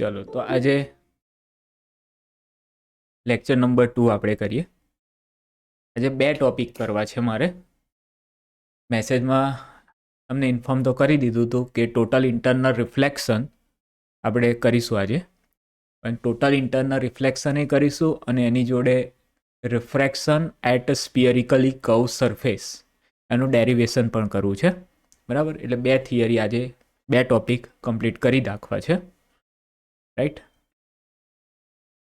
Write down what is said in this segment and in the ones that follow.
चलो तो आज लेक्चर नंबर 2 આપણે કરીએ। આજે બે ટોપિક કરવા છે મારે। મેસેજમાં તમને ઇન્ફોર્મ તો કરી દીધું હતું કે ટોટલ ઇન્ટરનલ રિફ્લેક્શન આપણે કરીશું આજે, પણ ટોટલ ઇન્ટરનલ રિફ્લેક્શન એ કરીશું અને એની જોડે refraction at a spherically curve surface એનું ડેરિવેશન પણ કરવું છે, બરાબર। એટલે બે થિયરી આજે બે ટોપિક કમ્પ્લીટ કરી નાખવા છે, રાઈટ।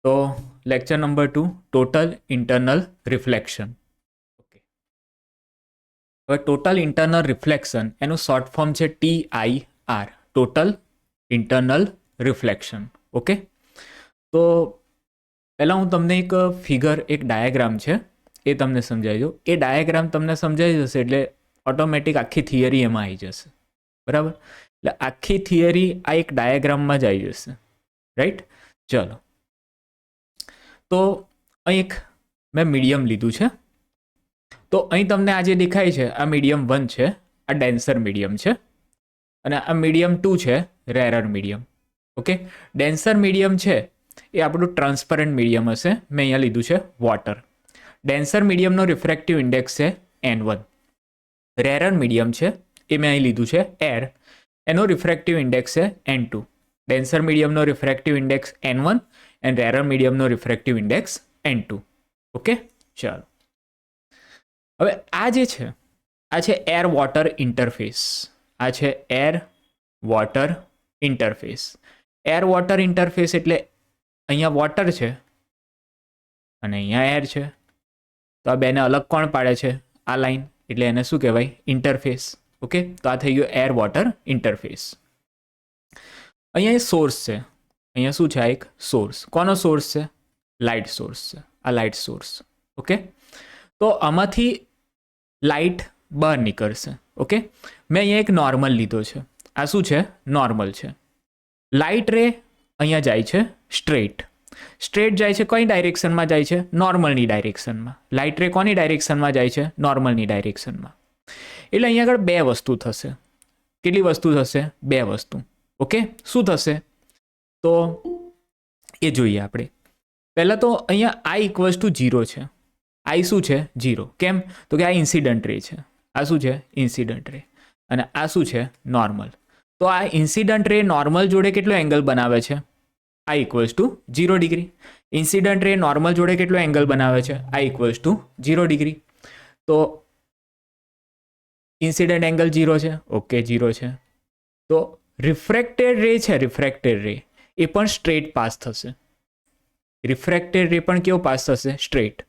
તો lecture number 2 total internal reflection. Okay, હવે ટોટલ ઇન્ટરનલ રિફ્લેક્શન એનું શોર્ટ ફોર્મ છે TIR, total internal reflection. Okay, તો પહેલાં હું તમને એક ફિગર, એક ડાયાગ્રામ છે એ તમને સમજાવી દઉં। એ ડાયાગ્રામ તમને સમજાવી જશે એટલે ઓટોમેટિક આખી થિયરી એમાં આવી જશે, બરાબર। એટલે આખી થિયરી આ એક ડાયાગ્રામમાં જ આવી જશે, રાઈટ। ચલો, તો અહીં એક મેં મીડિયમ લીધું છે। તો અહીં તમને આ જે દેખાય છે આ મીડિયમ 1 છે, આ ડેન્સર મીડિયમ છે, અને આ મીડિયમ 2 છે, rarer medium. Okay, denser medium છે એ આપણું ટ્રાન્સપરન્ટ મીડિયમ હશે, મેં અહીંયા લીધું છે વોટર। ડેન્સર મીડિયમનો રિફ્રેક્ટિવ ઇન્ડેક્સ છે N1। રેરર મીડિયમ છે એ મેં અહીં લીધું છે એર, એનો રિફ્રેક્ટિવ ઇન્ડેક્સ છે N2। ડેન્સર મીડિયમનો refractive index N1 and rarer મીડિયમનો રિફ્રેક્ટિવ ઇન્ડેક્સ N2। ઓકે, ચાલો, હવે આ જે છે આ છે એર વોટર ઇન્ટરફેસ। આ છે air water interface. Air water interface એટલે અહીંયા વોટર છે અને અહીંયા એર છે, તો આ બેને અલગ કોણ પાડે છે? આ લાઈન, એટલે એને શું કહેવાય? ઇન્ટરફેસ। ઓકે, તો આ થઈ ગયું એર વોટર ઇન્ટરફેસ। અહીંયા એ સોર્સ છે, અહીંયા શું છે? આ એક સોર્સ। કોનો સોર્સ છે? લાઇટ સોર્સ છે, આ લાઇટ સોર્સ। ઓકે, તો આમાંથી લાઇટ બહાર નીકળશે। ઓકે, મેં અહીંયા એક નોર્મલ લીધો છે, આ શું છે? નોર્મલ છે। લાઇટ રે અહીંયા જાય છે સ્ટ્રેટ, સ્ટ્રેટ જાય છે કઈ ડાયરેક્શનમાં જાય છે? નોર્મલની ડાયરેક્શનમાં। લાઇટ રે કોની ડાયરેક્શનમાં જાય છે? નોર્મલની ડાયરેક્શનમાં। એટલે અહીંયા આગળ બે વસ્તુ થશે। કેટલી વસ્તુ થશે? બે વસ્તુ। ઓકે, શું થશે તો એ જોઈએ આપણે। પહેલાં તો અહીંયા I ઇક્વલ્સ ટુ 0 છે। I શું છે? 0। કેમ? તો કે આ ઇન્સિડન્ટ રે છે, આ શું છે? ઇન્સિડન્ટ રે, અને આ શું છે? નોર્મલ। તો આ ઇન્સિડન્ટ રે નોર્મલ જોડે કેટલો એંગલ બનાવે છે? I equals to 0 degree. Incident ray normal જોડે કેટલો એંગલ બનાવે છે? I equals to 0 degree. તો ઇન્સિડન્ટ એંગલ 0 છે, ઓકે 0 છે। તો રિફ્રેક્ટેડ રે છે, રિફ્રેક્ટેડ રે એ પણ સ્ટ્રેટ પાસ થશે। રિફ્રેક્ટેડ રે પણ કેવો પાસ થશે? સ્ટ્રેટ।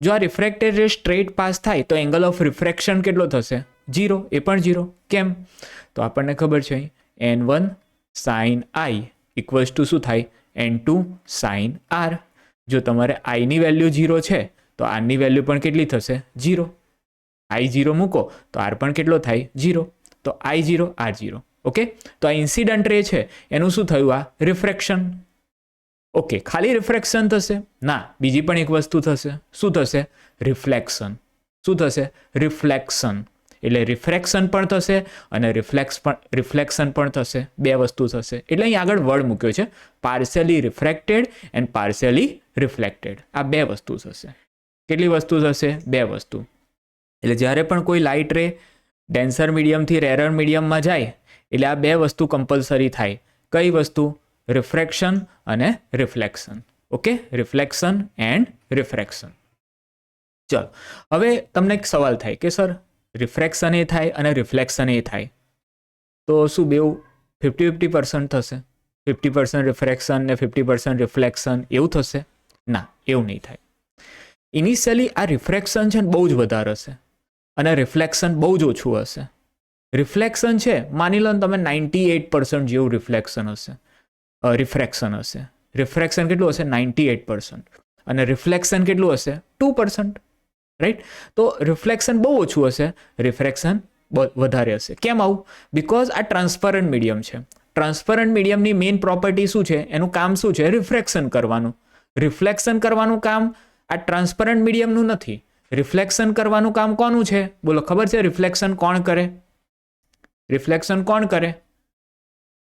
જો આ રિફ્રેક્ટેડ રે સ્ટ્રેટ પાસ થાય તો એંગલ ઓફ રિફ્રેક્શન કેટલો થશે? 0, એ પણ 0। કેમ? તો આપણને ખબર છે N1 sin I equals to શું થાય? N2 sin R। જો તમારે I ની વેલ્યુ 0 છે તો R ની વેલ્યુ પણ કેટલી થશે? 0। I 0 મૂકો તો R પણ કેટલો થાય? 0। તો I 0 R 0। ઓકે, તો આ ઇન્સિડન્ટ રે છે એનું શું થયું? આ રિફ્રેક્શન। ઓકે, ખાલી રિફ્રેક્શન થશે? ના, બીજી પણ એક વસ્તુ થશે। શું થશે? રિફ્લેક્શન। શું થશે? રિફ્લેક્શન। એટલે રિફ્રેક્શન પણ થશે અને રિફ્લેક્શન પણ થશે, બે વસ્તુ થશે। એટલે અહીં આગળ વર્ડ મૂક્યો છે partially refracted and partially reflected, આ બે વસ્તુ થશે। કેટલી વસ્તુ થશે? બે વસ્તુ। એટલે જ્યારે પણ કોઈ લાઇટ રે ડેન્સર મીડિયમથી રેરર મીડિયમમાં જાય એટલે આ બે વસ્તુ કમ્પલસરી થાય। કઈ વસ્તુ? રિફ્રેક્શન અને reflection. Okay, reflection and refraction. ચલો, હવે તમને એક સવાલ થાય કે સર રિફ્રેક્શન એ થાય અને રિફ્લેક્શન એ થાય તો શું બેઉ 50-50% થશે? 50% રિફ્રેક્શન ને 50% રિફ્લેક્શન એવું થશે? ના, એવું નહીં થાય। ઇનિશિયલી આ રિફ્રેક્શન છે ને બહુ જ વધારે હશે અને રિફ્લેક્શન બહુ જ ઓછું હશે। રિફ્લેક્શન છે માની લો ને તમે 98% જેવું રિફ્રેક્શન હશે। રિફ્રેક્શન કેટલું હશે? 98%, અને રિફ્લેક્શન કેટલું હશે? 2%, રાઈટ। તો રિફ્લેક્શન બહુ ઓછું હશે, રિફ્રેક્શન વધારે હશે। કેમ આવું? બિકોઝ આ ટ્રાન્સપરન્ટ મીડિયમ છે। ટ્રાન્સપરન્ટ મીડિયમની મેઇન પ્રોપર્ટી શું છે? એનું કામ શું છે? રિફ્રેક્શન કરવાનું। રિફ્લેક્શન કરવાનું કામ આ ટ્રાન્સપરન્ટ મીડિયમનું નથી, રિફ્લેક્શન કરવાનું કામ કોનું છે? બોલો, ખબર છે રિફ્લેક્શન કોણ કરે? રિફ્લેક્શન કોણ કરે?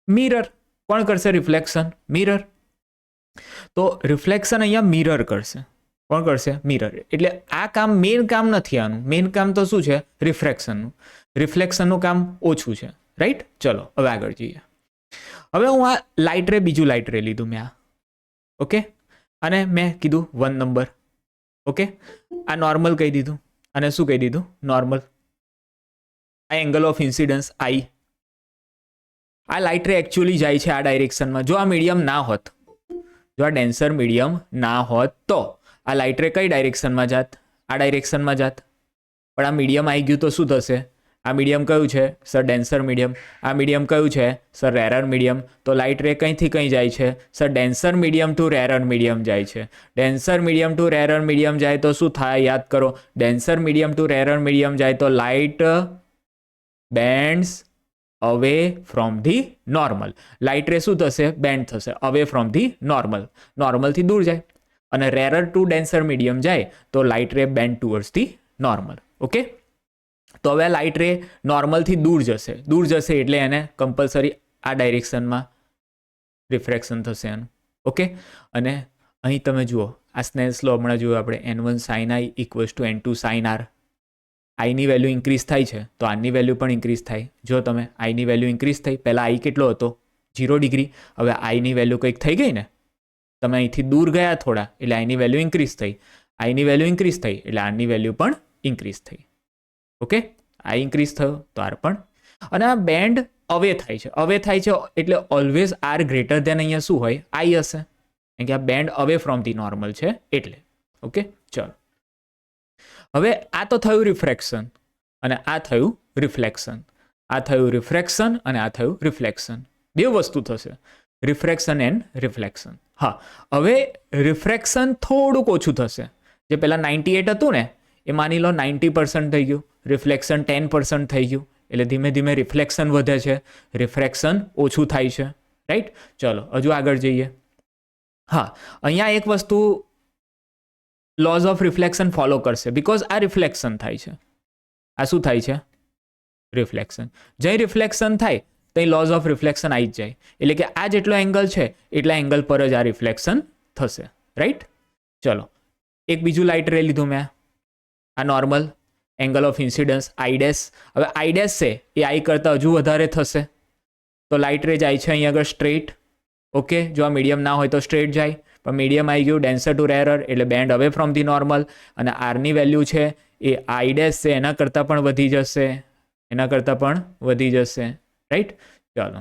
મિરર। કોણ કરશે રિફ્લેક્શન? મિરર. તો રિફ્લેક્શન અહીંયા મિરર કરશે. કોણ કરશે? મિરર. એટલે આ કામ મેઇન કામ નથી આનું. મેઇન કામ તો શું છે? રિફ્લેક્શનનું. રિફ્લેક્શનનું કામ ઓછું છે, રાઈટ? ચલો હવે આગળ જઈએ. હવે હું આ લાઇટ રે, બીજું લાઇટ રે લીધું મેં આ, ઓકે, અને મેં કીધું 1 નંબર, ઓકે, આ નોર્મલ કહી દીધું, અને શું કહી દીધું? નોર્મલ. આ એંગલ ઓફ ઇન્સિડન્સ આઈ. આ લાઇટ રે એકચ્યુઅલી જાય છે આ ડાયરેક્શનમાં. જો આ મીડિયમ ના હોત, જો આ ડેન્સર મીડિયમ ના હોત તો આ લાઇટ રે કઈ ડાયરેક્શનમાં જાત? આ ડાયરેક્શનમાં જાત. પણ આ મીડિયમ આવી ગયું તો શું થશે? આ મીડિયમ કયું છે? Sir denser medium. આ મીડિયમ કયું છે? Sir rarer medium. તો લાઇટ રે કંઈથી કંઈ જાય છે? Sir denser medium to rarer medium જાય છે. Denser medium to rarer medium જાય તો શું થાય? યાદ કરો. Denser medium to rarer medium જાય તો light bends away from the normal. Light ray શું થશે? બેન્ડ થશે અવે ફ્રોમ ધી નોર્મલ. નોર્મલથી દૂર જાય. અને રેરર ટુ ડેન્સર મીડિયમ જાય તો લાઇટ રે band towards the normal. Okay, તો હવે લાઇટ રે નોર્મલથી દૂર જશે. દૂર જશે એટલે એને કમ્પલસરી આ ડાયરેક્શનમાં રિફ્રેક્શન થશે એનું. ઓકે, અને અહીં તમે જુઓ આ સ્નેલ્સ લો હમણાં જોયું આપણે, n1 sin i equals to n2 sin r. આઈની વેલ્યુ ઇન્ક્રીઝ થાય છે તો આરની વેલ્યુ પણ ઇન્ક્રીઝ થાય. જો તમે આઈની વેલ્યુ ઇન્ક્રીઝ થઈ, પહેલાં આઈ કેટલો હતો? 0 ડિગ્રી. હવે આઈની વેલ્યુ કંઈક થઈ ગઈ ને, તમે અહીંથી દૂર ગયા થોડા એટલે આઈની વેલ્યુ ઇન્ક્રીઝ થઈ. આઈની વેલ્યુ ઇન્ક્રીઝ થઈ એટલે આરની વેલ્યુ પણ ઇન્ક્રીઝ થઈ. ઓકે, આઈ ઇન્ક્રીઝ થયો તો આર પણ. અને આ બેન્ડ અવે થાય છે. અવે થાય છે એટલે ઓલવેઝ આર ગ્રેટર દેન અહીંયા શું હોય? આઈ હશે, કારણ કે આ band away from the normal છે એટલે. ઓકે, ચલો હવે આ તો થયું રિફ્રેક્શન અને આ થયું રિફ્લેક્શન. આ થયું રિફ્રેક્શન અને આ થયું રિફ્લેક્શન. બે વસ્તુ થશે, રિફ્રેક્શન એન્ડ રિફ્લેક્શન. હા, હવે રિફ્રેક્શન થોડુંક ઓછું થશે. જે પહેલાં 98 હતું ને એ માની લો 90% થઈ ગયું. રિફ્લેક્શન 10% થઈ ગયું. એટલે ધીમે ધીમે રિફ્લેક્શન વધે છે, રિફ્રેક્શન ઓછું થાય છે, રાઈટ? ચલો હજુ આગળ જઈએ. હા, અહીંયા એક વસ્તુ લોઝ ઓફ રિફ્લેક્શન ફોલો કરશે, બિકોઝ આ રિફ્લેક્શન થાય છે. આ શું થાય છે? રિફ્લેક્શન. જ્યાં રિફ્લેક્શન થાય ત્યાં લોઝ ઓફ રિફ્લેક્શન આવી જ જાય. એટલે કે આ જેટલો એંગલ છે એટલા એંગલ પર જ આ રિફ્લેક્શન થશે, રાઈટ? ચલો એક બીજું લાઇટ રે લીધું મેં, આ normal angle of incidence I dash. હવે આઈ ડેશ છે એ આઈ કરતાં હજુ વધારે થશે તો લાઇટ રે જાય છે અહીં આગળ સ્ટ્રેટ. ઓકે, જો આ મીડિયમ ના હોય તો સ્ટ્રેટ જાય, પણ મીડિયમ આવી ગયું ડેન્સર ટુ રેરર એટલે band away from the normal. અને આરની વેલ્યુ છે એ આઈ ડેશ છે એના કરતાં પણ વધી જશે, એના કરતાં પણ વધી જશે, રાઈટ? ચાલો,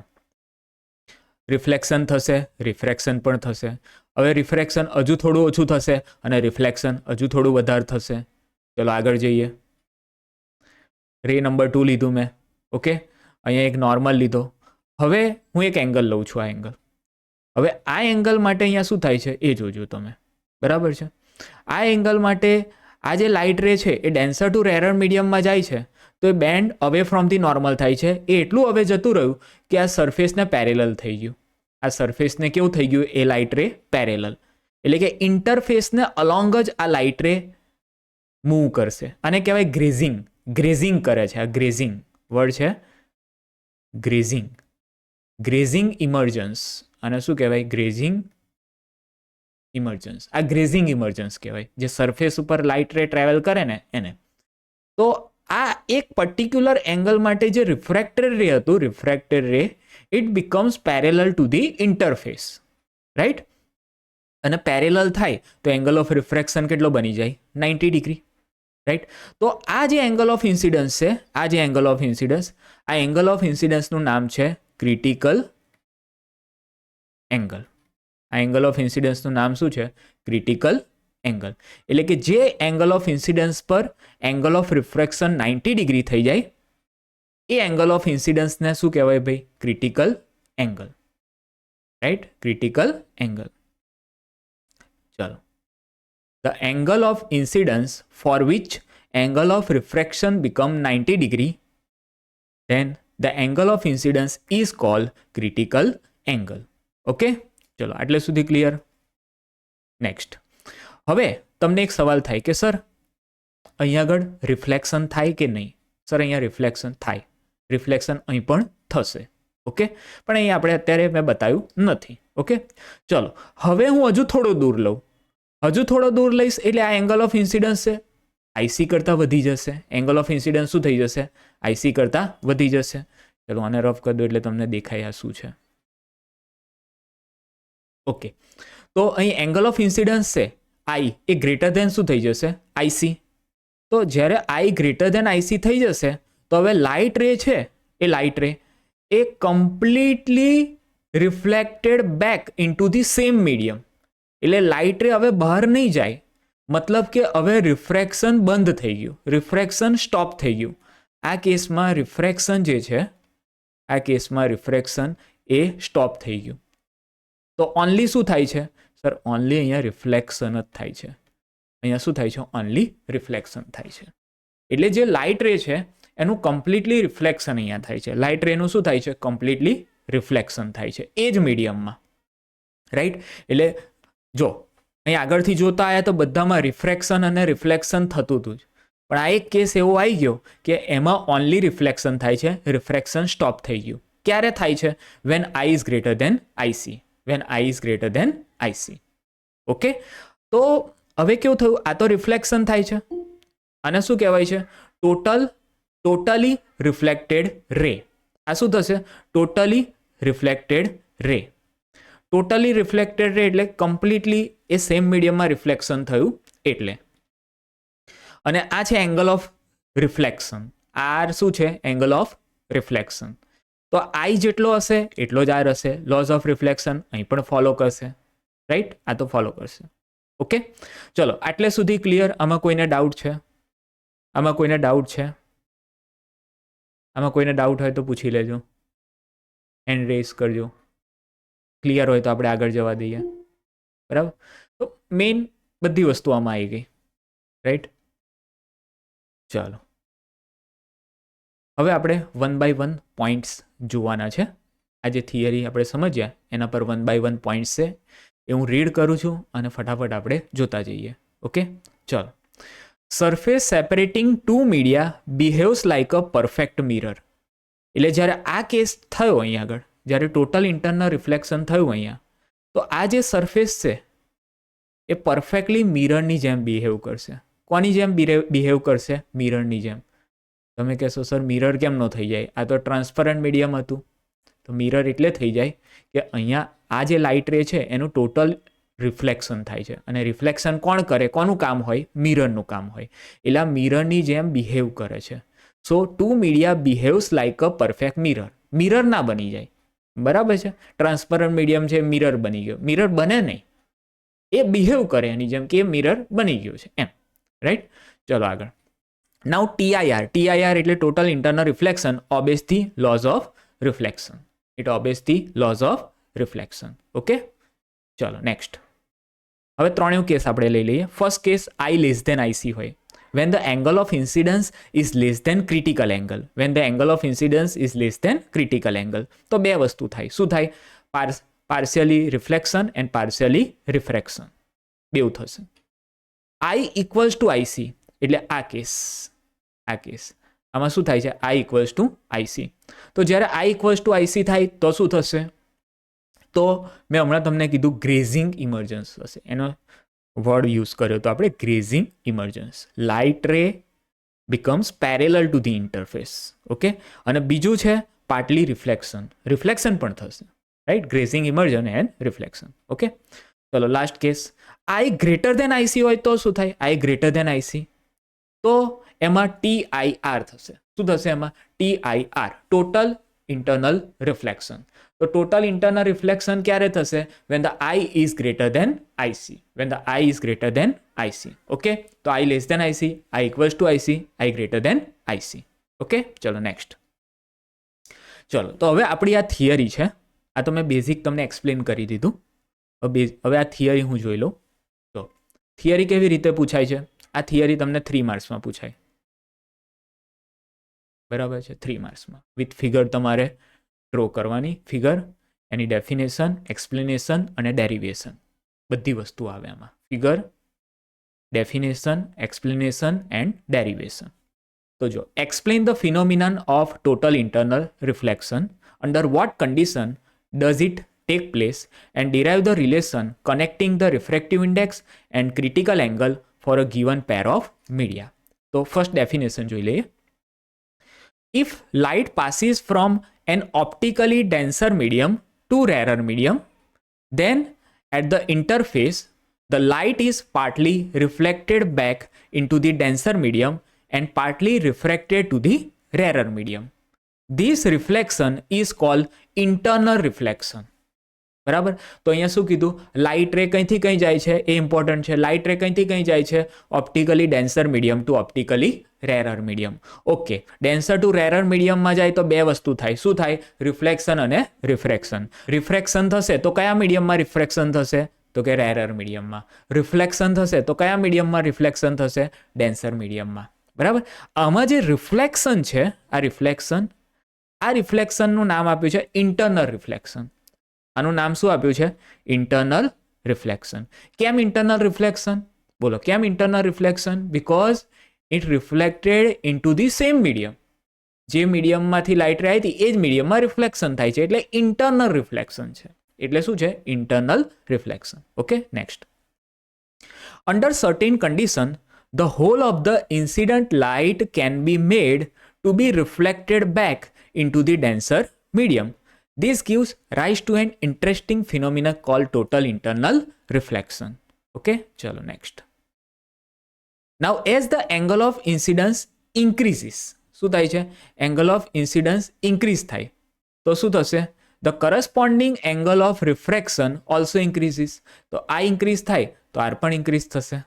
રિફ્લેક્શન થશે, રિફ્રેક્શન પણ થશે. હવે રિફ્રેક્શન હજુ થોડું ઓછું થશે અને રિફ્લેક્શન હજુ થોડું વધારે થશે. ચલો આગળ જઈએ. રે નંબર 2 લીધું મેં. ઓકે, અહીંયા એક નોર્મલ લીધો. હવે હું એક એંગલ લઉં છું, આ એંગલ. હવે આ એંગલ માટે અહીંયા શું થાય છે એ જોજો તમે, બરાબર છે? આ એંગલ માટે આ જે લાઇટ રે છે એ ડેન્સર ટુ રેરર મીડિયમમાં જાય છે તો એ bend away from the normal થાય છે. એ એટલું હવે જતું રહ્યું કે આ સરફેસને પેરેલલ થઈ ગયું. આ સરફેસને કેવું થઈ ગયું? એ લાઇટ રે પેરેલલ. એટલે કે ઇન્ટરફેસને અલોંગ જ આ લાઇટ રે મૂવ કરશે. આને કહેવાય ગ્રેઝિંગ. ગ્રેઝિંગ કરે છે. આ ગ્રેઝિંગ વર્ડ છે, ગ્રેઝિંગ. ગ્રેઝિંગ ઇમર્જન્સ. અને શું કહેવાય? ગ્રેઝિંગ ઇમર્જન્સ. આ ગ્રેઝિંગ ઇમર્જન્સ કહેવાય, જે સરફેસ ઉપર લાઇટ રે ટ્રાવેલ કરે ને એને. તો આ એક પર્ટિક્યુલર એંગલ માટે જે રિફ્રેક્ટેડ રે હતું, રિફ્રેક્ટેડ રે it becomes parallel to the interface, right? અને પેરેલલ થાય તો એંગલ ઓફ રિફ્રેક્શન કેટલો બની જાય? 90 ડિગ્રી, રાઈટ? તો આ જે એંગલ ઓફ ઇન્સિડન્સ છે, આ જે એંગલ ઓફ ઇન્સિડન્સ, આ એંગલ ઓફ ઇન્સિડન્સનું નામ છે ક્રિટિકલ એંગલ. આ એંગલ ઓફ ઇન્સિડન્સનું નામ શું છે? Critical angle. એટલે કે જે એંગલ ઓફ ઇન્સિડન્સ પર એંગલ ઓફ રિફ્રેક્શન 90 ડિગ્રી થઈ જાય એ એંગલ ઓફ ઇન્સિડન્સને શું કહેવાય ભાઈ? Critical angle, right? Critical angle. ચલો, the angle of incidence for which angle of refraction become 90 degree, then the angle of incidence is called critical angle. Okay, ચલો આટલે સુધી ક્લિયર. નેક્સ્ટ, હવે તમને એક સવાલ થાય કે સર અહીંયા આગળ રિફ્લેક્શન થાય કે નહીં? સર અહીંયા રિફ્લેક્શન થાય, રિફ્લેક્શન અહીં પણ થશે, ઓકે, પણ અહીં આપણે અત્યારે મેં બતાવ્યું નથી. ઓકે, ચલો હવે હું હજુ થોડો દૂર લઉં, હજુ થોડો દૂર લઈશ એટલે આ એંગલ ઓફ ઇન્સિડન્સ છે આઈસી કરતાં વધી જશે. એંગલ ઓફ ઇન્સિડન્સ શું થઈ જશે? આઈસી કરતાં વધી જશે. ચલો આને રફ કરી દો એટલે તમને દેખાય આ શું છે. ઓકે, તો અહીં એંગલ ઓફ ઇન્સિડન્સ છે આઈ એ ગ્રેટર ધેન શું થઈ જશે? આઈસી. તો જ્યારે આઈ ગ્રેટર ધેન આઈસી થઈ જશે તો હવે લાઇટ રે છે એ લાઇટ રે એ completely reflected back into the same medium. એટલે લાઇટ રે હવે બહાર નહીં જાય, મતલબ કે હવે રિફ્રેક્શન બંધ થઈ ગયું, રિફ્રેક્શન સ્ટોપ થઈ ગયું. આ કેસમાં રિફ્રેક્શન જે છે, આ કેસમાં રિફ્રેક્શન એ સ્ટોપ થઈ ગયું. તો ઓનલી શું થાય છે સર? ઓનલી અહીંયા રિફ્લેક્શન જ થાય છે. અહીંયા શું થાય છે? ઓનલી રિફ્લેક્શન થાય છે. એટલે જે લાઇટ રે છે એનું કમ્પ્લીટલી રિફ્લેક્શન અહીંયા થાય છે. લાઇટ રેનું શું થાય છે? કમ્પ્લીટલી રિફ્લેક્શન થાય છે એ જ મીડિયમમાં, રાઈટ? એટલે જો અહીં આગળથી જોતા આવ્યા તો બધામાં રિફ્રેક્શન અને રિફ્લેક્શન થતું હતું જ, પણ આ એક કેસ એવો આવી ગયો કે એમાં ઓનલી રિફ્લેક્શન થાય છે, રિફ્રેક્શન સ્ટોપ થઈ ગયું. ક્યારે થાય છે? When I is greater than IC. When I is greater than IC. Okay, તો હવે કેવું થયું? આ તો રિફ્લેક્શન થાય છે. આને શું કહેવાય છે? Totally reflected ray. આ શું થશે? Totally reflected ray. Totally reflected ray એટલે કમ્પ્લીટલી એ સેમ મીડિયમમાં રિફ્લેક્શન થયું એટલે. અને આ છે એંગલ ઓફ રિફ્લેક્શન. આર શું છે? Angle of reflection. તો આઈ જેટલો હશે એટલો જ આર હશે. લોઝ ઓફ રિફ્લેક્શન અહીં પણ ફોલો કરશે, રાઈટ? આ તો ફોલો કરશે. ઓકે, ચલો આટલે સુધી ક્લિયર? આમાં કોઈને ડાઉટ છે? આમાં કોઈને ડાઉટ છે? આમાં કોઈને ડાઉટ હોય તો પૂછી લેજો, હેન્ડ રેઝ કરજો. ક્લિયર હોય તો આપણે આગળ જવા દઈએ, બરાબર? તો મેઇન બધી વસ્તુ આમાં આવી ગઈ, રાઈટ? ચાલો હવે આપણે 1 by 1 પોઈન્ટ્સ જોવાના છે. આ જે થિયરી આપણે સમજ્યા એના પર 1 by 1 પોઈન્ટ્સ છે એ હું રીડ કરું છું અને ફટાફટ આપણે જોતા જઈએ. ઓકે, ચલો. Surface separating two media behaves like a perfect mirror. એટલે જ્યારે આ કેસ થયો અહીંયા આગળ, જ્યારે ટોટલ ઇન્ટરનલ રિફ્લેક્શન થયું અહીંયા, તો આ જે સરફેસ છે એ પરફેક્ટલી મિરરની જેમ બિહેવ કરશે. કોની જેમ બિહેવ કરશે? મિરરની જેમ. તમે કહેશો સર મિરર કેમ ન થઈ જાય? આ તો ટ્રાન્સપરન્ટ મીડિયમ હતું. તો મિરર એટલે થઈ જાય કે અહીંયા આ જે લાઇટ રે છે એનું ટોટલ રિફ્લેક્શન થાય છે. અને રિફ્લેક્શન કોણ કરે? કોનું કામ હોય? મિરરનું કામ હોય. એટલે આ મિરરની જેમ બિહેવ કરે છે. So two media behaves like a perfect mirror. Mirror ના બની જાય, બરાબર છે? ટ્રાન્સપરન્ટ મીડિયમ છે, મિરર બની ગયો. મિરર બને નહીં, એ બિહેવ કરે એની જેમ કે મિરર બની ગયો છે એમ, રાઈટ? ચલો આગળ. નાઉ TIR એટલે total internal reflection obeys the laws of reflection. It obeys the laws of reflection. Okay, ચલો નેક્સ્ટ. હવે ત્રણેય કેસ આપણે લઈ લઈએ. First case I less than IC હોય. When the angle of incidence is less than critical angle. When the angle of incidence is less than critical angle. તો બે વસ્તુ થાય. શું થાય? Partially reflection and partially refraction બેઉ થશે. આઈ equals to IC એટલે આ કેસ આમાં શું થાય છે? આઈ ઇક્વલ્સ ટુ આઈસી. તો જ્યારે આઈ ઇક્વલ્સ ટુ આઈસી થાય તો શું થશે? તો મેં હમણાં તમને કીધું ગ્રેઝિંગ ઇમર્જન્સ થશે. એનો વર્ડ યુઝ કર્યો તો આપણે grazing emergence. Light ray becomes parallel to the interface. Okay, અને બીજું છે પાર્ટલી રિફ્લેક્શન પણ થશે, right? Grazing emergence and reflection. Okay, ચલો last case. I greater than IC હોય તો શું થાય? આઈ ગ્રેટર દેન આઈસી તો એમાં TIR થશે. શું થશે એમાં? TIR, total internal reflection. તો ટોટલ ઇન્ટરનલ રિફ્લેક્શન ક્યારે થશે? When the I is greater than IC. When the I is greater than IC. Okay, તો I less than IC, I equals to IC, I greater than IC. Okay, ચલો next. ચલો તો હવે આપણી આ theory છે. આ તો મેં બેઝિક તમને એક્સપ્લેન કરી દીધું. હવે આ થિયરી હું જોઈ લઉં. તો થિયરી કેવી રીતે પૂછાય છે? આ થિયરી તમને 3 માર્ક્સમાં પૂછાય, બરાબર છે? 3 માર્ક્સમાં વિથ ફિગર તમારે ડ્રો કરવાની. ફિગર, એની ડેફિનેશન, એક્સપ્લેનેશન અને ડેરિવેશન, બધી વસ્તુ આવે આમાં. Figure, definition, explanation and derivation. તો જો explain the phenomenon of total internal reflection under what condition does it take place and derive the relation connecting the refractive index and critical angle for a given pair of media. તો first definition જોઈ લઈએ. If light passes from an optically denser medium to rarer medium, then at the interface, the light is partly reflected back into the denser medium and partly refracted to the rarer medium. This reflection is called internal reflection. બરાબર. તો અહીંયા શું કીધું, light ray કંઈથી કંઈ જાય છે એ important છે. લાઇટ રે કંઈથી કંઈ જાય છે, optically denser medium to optically rarer medium. Okay, denser to rarer મીડિયમમાં જાય તો બે વસ્તુ થાય. શું થાય? રિફ્લેક્શન અને રિફ્રેક્શન. રિફ્રેક્શન થશે તો કયા મીડિયમમાં રિફ્રેક્શન થશે? તો કે રેરર મીડિયમમાં. રિફ્લેક્શન થશે તો કયા મીડિયમમાં રિફ્લેક્શન થશે? ડેન્સર મીડિયમમાં. બરાબર. આમાં જે રિફ્લેક્શન છે, આ રિફ્લેક્શનનું નામ આપ્યું છે ઇન્ટરનલ રિફ્લેક્શન. આનું નામ શું આપ્યું છે? Internal reflection. કેમ ઇન્ટરનલ રિફ્લેક્શન? બોલો, કેમ internal reflection? Because it reflected into the same medium. જે મીડિયમમાંથી લાઇટ રે આવી હતી એ જ મીડિયમમાં રિફ્લેક્શન થાય છે, એટલે ઇન્ટરનલ રિફ્લેક્શન છે. એટલે શું છે? Internal reflection. Okay, next. Under certain condition the whole of the incident light can be made to be reflected back into the denser medium. This gives rise to an interesting phenomenon called total internal reflection. Okay, chalo next. Now as the angle of incidence increases, શું થાય છે? angle of incidence increase થાય તો શું થશે? the corresponding angle of refraction also increases. તો આ increase થાય તો r પણ increase થશે.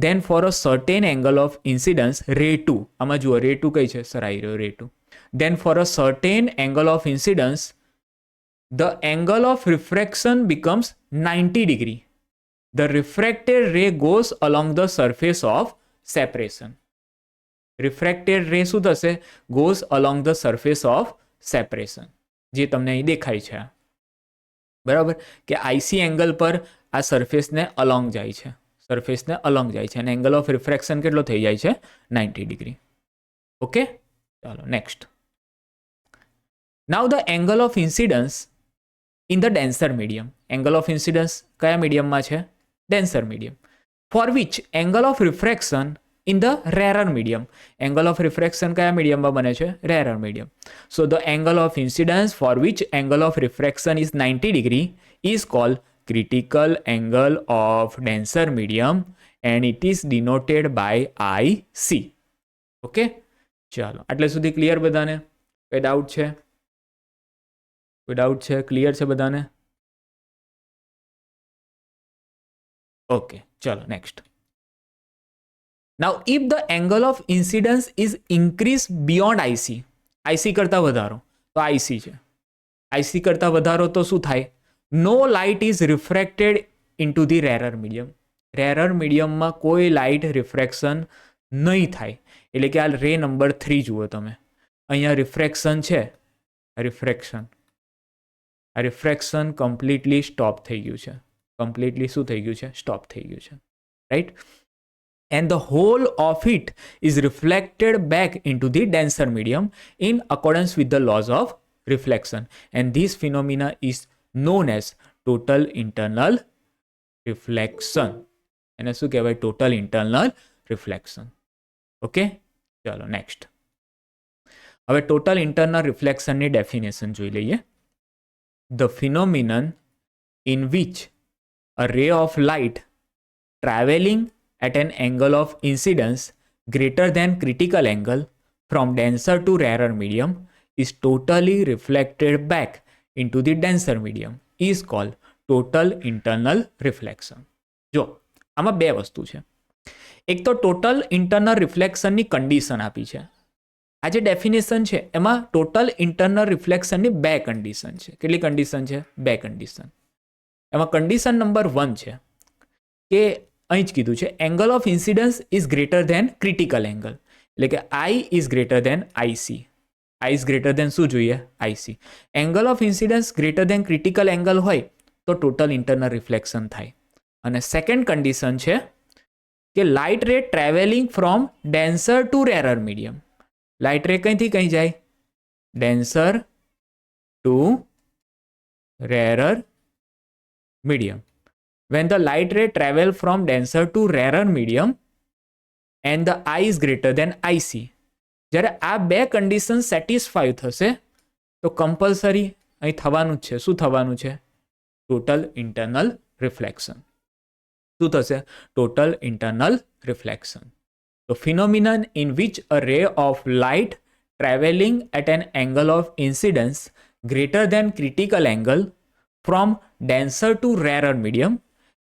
Then for a certain angle of incidence, ray 2, આમાં જુઓ ray 2 કઈ છે? સર આવી રહ્યો ray 2. Then for a certain angle of incidence, the angle of refraction becomes 90 degree. The refracted ray goes along the surface of separation. Refracted ray શું થશે? Goes along the surface of separation. જે તમને અહીં દેખાય છે. બરાબર, કે IC angle પર આ સરફેસને અલોંગ જાય છે. સરફેસને અલોંગ જાય છે અને એંગલ ઓફ રિફ્રેક્શન કેટલો થઈ જાય છે? 90 ડિગ્રી. ઓકે, ચાલો next. Now the angle of incidence in the denser medium. Angle of incidence કયા મીડિયમમાં છે? Denser medium. For which angle of refraction in the rarer medium. Angle of refraction કયા મીડિયમમાં બને છે? Rarer medium. So the angle of incidence for which angle of refraction is 90 degree is called critical angle of denser medium and it is denoted by IC. Okay, ચાલો આટલે સુધી clear બધાને? કોઈ doubt છે? કોઈ ડાઉટ છે? Clear છે બધાને? ઓકે, ચાલો next. Now if the angle of incidence is increased beyond IC, IC કરતા વધારો તો IC છે. IC કરતા વધારો તો શું થાય? No light is refracted into the rarer medium. રેરર મિડિયમમાં કોઈ લાઇટ રિફ્રેક્શન નહીં થાય. એટલે કે આ રે નંબર 3 જુઓ તમે, અહીંયા રિફ્રેક્શન છે. રિફ્રેક્શન કમ્પ્લીટલી સ્ટોપ થઈ ગયું છે. કમ્પ્લીટલી શું થઈ ગયું છે? સ્ટોપ થઈ ગયું છે. Right. And the whole of it is reflected back into the denser medium in accordance with the laws of reflection. And this phenomena is known as total internal reflection. એને શું કહેવાય? total internal reflection. ઓકે, ચાલો next. હવે total internal reflection ની definition જોઈ લઈએ. The phenomenon in which a ray of light traveling at an angle of incidence greater than critical angle from denser to rarer medium is totally reflected back into the denser medium is called total internal reflection. જો આમાં બે વસ્તુ છે. એક તો total internal રિફ્લેક્શનની condition આપી છે. આ જે ડેફિનેશન છે એમાં ટોટલ ઇન્ટરનલ રિફ્લેક્શનની બે કન્ડિશન છે. કેટલી કન્ડિશન છે? બે કન્ડિશન. એમાં કન્ડિશન નંબર 1 છે કે અહીં જ કીધું છે angle of incidence is greater than critical angle. એટલે કે I is greater than IC. I is greater than શું જોઈએ? IC. Angle of incidence greater than critical angle હોય તો ટોટલ ઇન્ટરનલ રિફ્લેક્શન થાય. અને સેકન્ડ કન્ડિશન છે કે light ray travelling from denser to rarer medium. Light ray કંઈથી કંઈ જાય? Denser to rarer medium. When the light ray travel from denser to rarer medium and the I is greater than IC, જ્યારે આ બે condition satisfy થશે તો compulsory અહીં થવાનું જ છે. શું થવાનું છે? Total internal reflection. શું થશે? Total internal reflection. તો phenomenon in which a ray of light traveling at an angle of incidence greater than critical angle from denser to rarer medium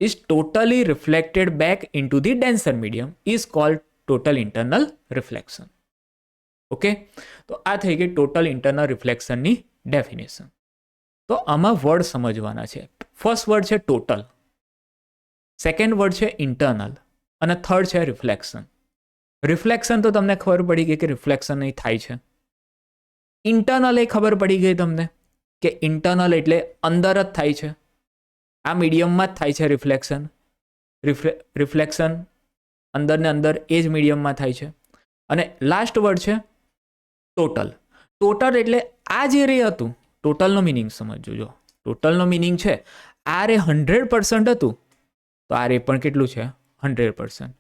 is totally reflected back into the denser medium is called total internal reflection. Okay, તો આ થઈ ગઈ total internal રિફ્લેક્શનની definition. તો આમાં word સમજવાના છે. First word છે total, second word છે ઇન્ટરનલ અને થર્ડ છે રિફ્લેક્શન. રિફ્લેક્શન તો તમને ખબર પડી ગઈ કે રિફ્લેક્શન નહીં થાય છે. ઇન્ટરનલ એ ખબર પડી ગઈ તમને કે ઇન્ટરનલ એટલે અંદર જ થાય છે, આ મીડિયમમાં જ થાય છે રિફ્લેક્શન. રિફ્લેક્શન અંદર ને અંદર એ જ મીડિયમમાં થાય છે. અને લાસ્ટ વર્ડ છે ટોટલ. ટોટલ એટલે આ જે રે હતું, ટોટલનો મિનિંગ સમજજો. જો ટોટલનો મિનિંગ છે આ રે 100% હતું તો આ રે પણ કેટલું છે? 100%.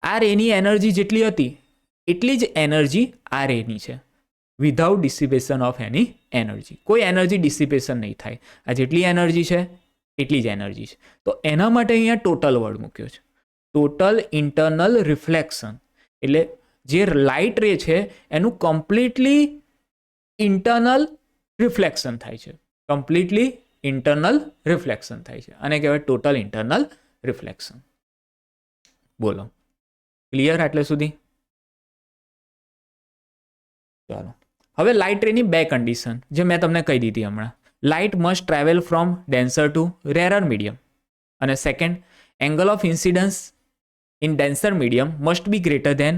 આ રેની એનર્જી જેટલી હતી એટલી જ એનર્જી આ રેની છે, without dissipation of any energy. કોઈ એનર્જી ડિસિપેશન નહીં થાય. આ જેટલી એનર્જી છે એટલી જ એનર્જી છે. તો એના માટે અહીંયા ટોટલ વર્ડ મૂક્યો છે. ટોટલ ઇન્ટરનલ રિફ્લેક્શન એટલે જે લાઇટ રે છે એનું કમ્પ્લીટલી ઇન્ટરનલ રિફ્લેક્શન થાય છે. કમ્પ્લીટલી ઇન્ટરનલ રિફ્લેક્શન થાય છે અને કહેવાય ટોટલ ઇન્ટરનલ રિફ્લેક્શન. બોલો, ક્લિયર આટલે સુધી? ચાલો, હવે લાઇટ રેની બે કન્ડિશન જે મેં તમને કહી દીધી હમણાં. Light must travel from denser to rarer medium, અને second, angle of incidence in denser medium must be greater than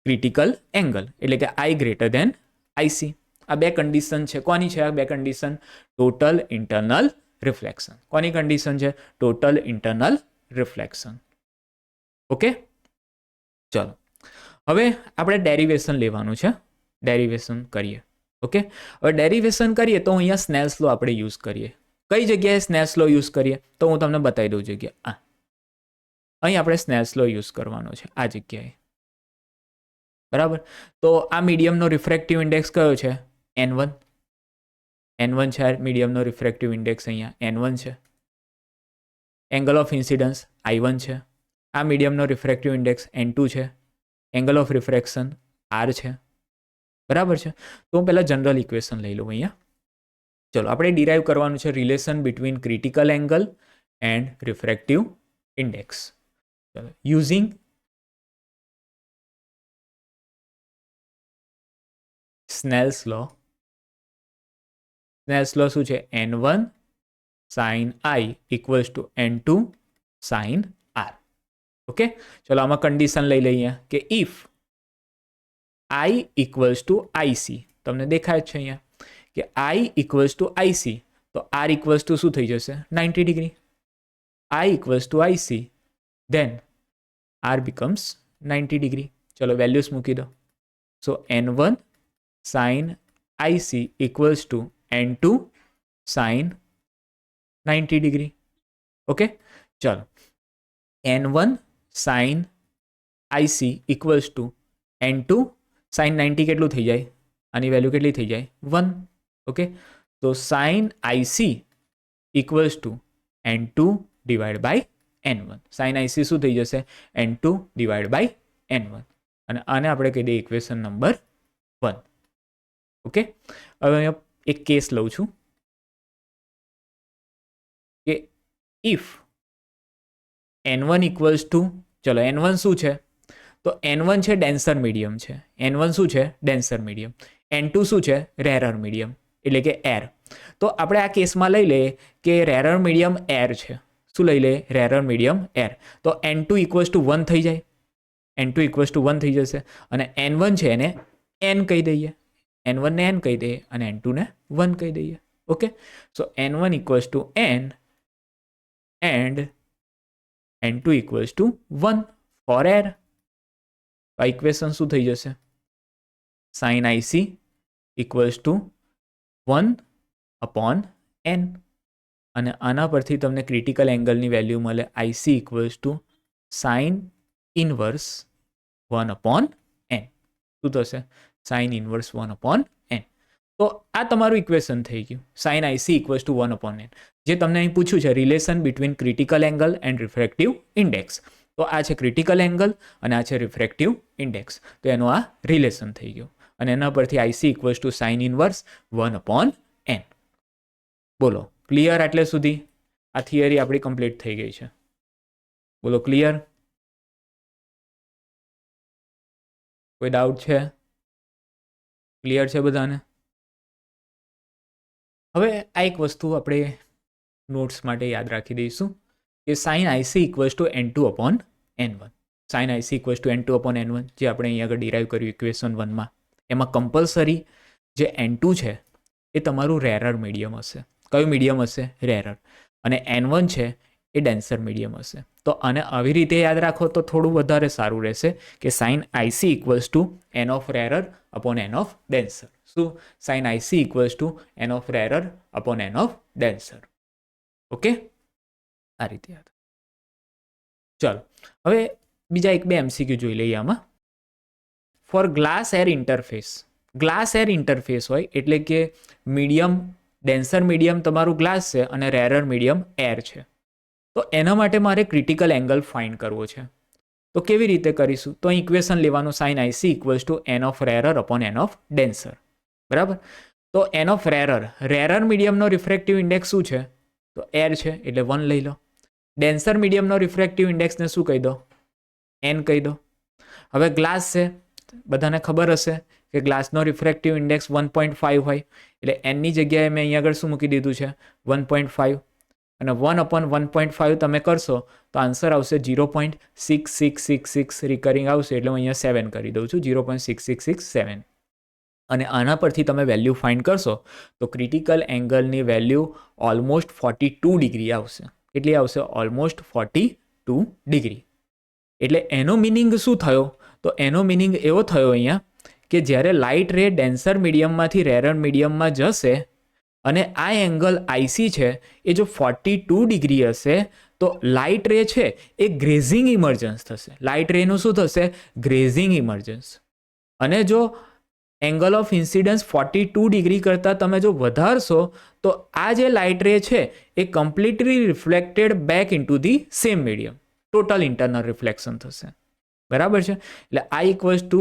critical angle, એટલે કે આઈ ગ્રેટર દેન આઈસી. આ બે કન્ડિશન છે. કોની છે આ બે કન્ડિશન? Total internal reflection. કોની કન્ડિશન છે? Total internal reflection. ઓકે, ચલો હવે આપણે ડેરિવેશન લેવાનું છે. ડેરિવેશન કરીએ. ઓકે, હવે ડેરિવેશન કરીએ તો અહીંયા સ્નેલ્સ લો આપણે યુઝ કરીએ. કઈ જગ્યાએ સ્નેલ્સ લો યુઝ કરીએ તો હું તમને બતાવી દઉં જગ્યા. અહીં આપણે સ્નેલ્સ લો યુઝ કરવાનો છે આ જગ્યાએ. બરાબર, તો આ મીડિયમનો રિફ્રેક્ટિવ ઇન્ડેક્સ કયો છે? N1. N1 છે મીડિયમનો રિફ્રેક્ટિવ ઇન્ડેક્સ, અહીંયા N1 છે. એંગલ ઓફ ઇન્સિડન્સ I1 છે. આ મીડિયમનો રિફ્રેક્ટિવ ઇન્ડેક્સ N2 છે. એંગલ ઓફ રિફ્રેક્શન R છે. બરાબર છે. તો હું પહેલાં જનરલ ઇક્વેશન લઈ લઉં અહીંયા. ચલો, આપણે ડિરાઈવ કરવાનું છે relation between critical angle and refractive index. ચલો, using Snell's law. Snell's law શું છે? N1 sin I equals to N2 sin R. Okay, ચલો આમાં કન્ડિશન લઈ લઈએ કે if I equals to IC, તમને દેખાય છે અહીંયા કે I ઇક્વલ્સ ટુ IC, તો R ઇક્વલ્સ ટુ શું થઈ જશે? 90 degree. I equals to IC, then R becomes 90 degree. ચલો વેલ્યુઝ મૂકી દો. સો N1 sin IC equals to N2 sin 90 degree. Okay, ચલો N1 sin IC equals to N2 sin 90 કેટલું થઈ જાય? આની વેલ્યુ કેટલી થઈ જાય? 1. ઓકે, તો sin IC equals to N2 divided by N1. sin IC શું થઈ જશે? N2 divided by N1. અને આને આપણે કહી દઈએ ઇક્વેશન નંબર 1. ઓકે, હવે અહીંયા એક કેસ લઉં છું કે ઇફ N1 ઇક્વલ્સ ટુ, ચલો N1 શું છે? તો N1 છે ડેન્સર મીડિયમ છે. N1 શું છે? Denser medium. N2 શું છે? રેરર મીડિયમ, એટલે કે એર. તો આપણે આ કેસમાં લઈ લઈએ કે રેરર મીડિયમ એર છે. શું લઈ લઈએ? રેરર મીડિયમ એર. તો N2 ઇક્વલ્સ ટુ 1 થઈ જાય. N2 ઇક્વલ્સ ટુ 1 થઈ જશે અને N1 છે એને N કહી દઈએ. N1 ને N કહી દઈએ અને N2 ને 1 કહી દઈએ. Okay, so N1 equals to N and N2 equals to 1 four air. આ ઇક્વેશન શું થઈ જશે? sin IC equals to 1/n અને આના પરથી તમને ક્રિટિકલ એંગલની વેલ્યુ મળે IC equals two sine inverse 1/n. શું થશે? Sine inverse 1/n. તો આ તમારું ઇક્વેશન થઈ ગયું, sign IC equals to 1/n. જે તમને અહીં પૂછ્યું છે relation between critical angle and refractive index. તો આ છે ક્રિટિકલ એંગલ અને આ છે રિફ્રેક્ટિવ ઇન્ડેક્સ. તો એનું આ રિલેશન થઈ ગયું અને એના પરથી IC equals two sine inverse 1/n. બોલો ક્લિયર? આટલે સુધી આ થિયરી આપણી કમ્પ્લીટ થઈ ગઈ છે. બોલો ક્લિયર? કોઈ ડાઉટ છે? ક્લિયર છે બધાને? હવે આ એક વસ્તુ આપણે નોટ્સ માટે યાદ રાખી દઈશું કે sine IC equals to N2/N1. Sine IC equals to N2/N1 જે આપણે અહીં આગળ ડિરાઈવ કર્યું ઇક્વેશન 1માં, એમાં કમ્પલસરી જે N2 છે એ તમારું રેરર મીડિયમ હશે. કયું મીડિયમ હશે? રેરર. અને N1 છે એ ડેન્સર મીડિયમ હશે. તો આને આવી રીતે યાદ રાખો તો થોડું વધારે સારું રહેશે કે sine IC equals to N of rarer upon N of denser. શું? Sine IC equals to N of rarer upon N of denser. Okay, આ રીતે યાદ. ચાલો હવે બીજા એક બે MCQ જોઈ લઈએ આમાં. For glass air interface, glass air interface હોય એટલે કે મીડિયમ ડેન્સર મીડિયમ તમારું ગ્લાસ છે અને રેરર મીડિયમ એર છે. તો એના માટે મારે ક્રિટિકલ એંગલ ફાઇન્ડ કરવો છે. તો કેવી રીતે કરીશું? તો ઇક્વેશન લેવાનું sine IC equals to N of rarer upon N of denser. બરાબર? તો N ઓફ રેરર, રેરર મીડિયમનો રિફ્રેક્ટિવ ઇન્ડેક્સ શું છે? તો એર છે એટલે 1 લઈ લો. ડેન્સર મીડિયમનો રિફ્રેક્ટિવ ઇન્ડેક્સને શું કહી દો? N કહી દો. હવે ગ્લાસ છે, બધાને ખબર હશે કે ગ્લાસનો રિફ્રેક્ટિવ ઇન્ડેક્સ 1.5 હોય એટલે એનની જગ્યાએ મેં અહીંયા આગળ શું મૂકી દીધું છે? 1.5. અને 1/1.5 તમે કરશો તો આન્સર આવશે 0.6666 રિકરિંગ આવશે એટલે હું અહીંયા 7 કરી દઉં છું, 0.6667. અને આના પરથી તમે વેલ્યુ ફાઇન્ડ કરશો તો ક્રિટિકલ એંગલની વેલ્યુ ઓલમોસ્ટ 42 ડિગ્રી આવશે. કેટલી આવશે? Almost 42 degree. એટલે એનો મિનિંગ શું થયો? તો એનો મિનિંગ એવો થયો અહીંયા કે જ્યારે લાઇટ રે ડેન્સર મીડિયમમાંથી રેરર મીડિયમમાં જશે અને આ એંગલ IC છે એ જો 42 ડિગ્રી હશે તો લાઇટ રે છે એ ગ્રેઝિંગ ઇમર્જન્સ થશે. લાઇટ રેનું શું થશે? ગ્રેઝિંગ ઇમર્જન્સ. અને જો એંગલ ઓફ ઇન્સિડન્સ 42 ડિગ્રી કરતાં તમે જો વધારશો તો આ જે લાઇટ રે છે એ completely reflected back into the same medium. Total internal reflection થશે. બરાબર છે? એટલે I ઇક્વલ્સ ટુ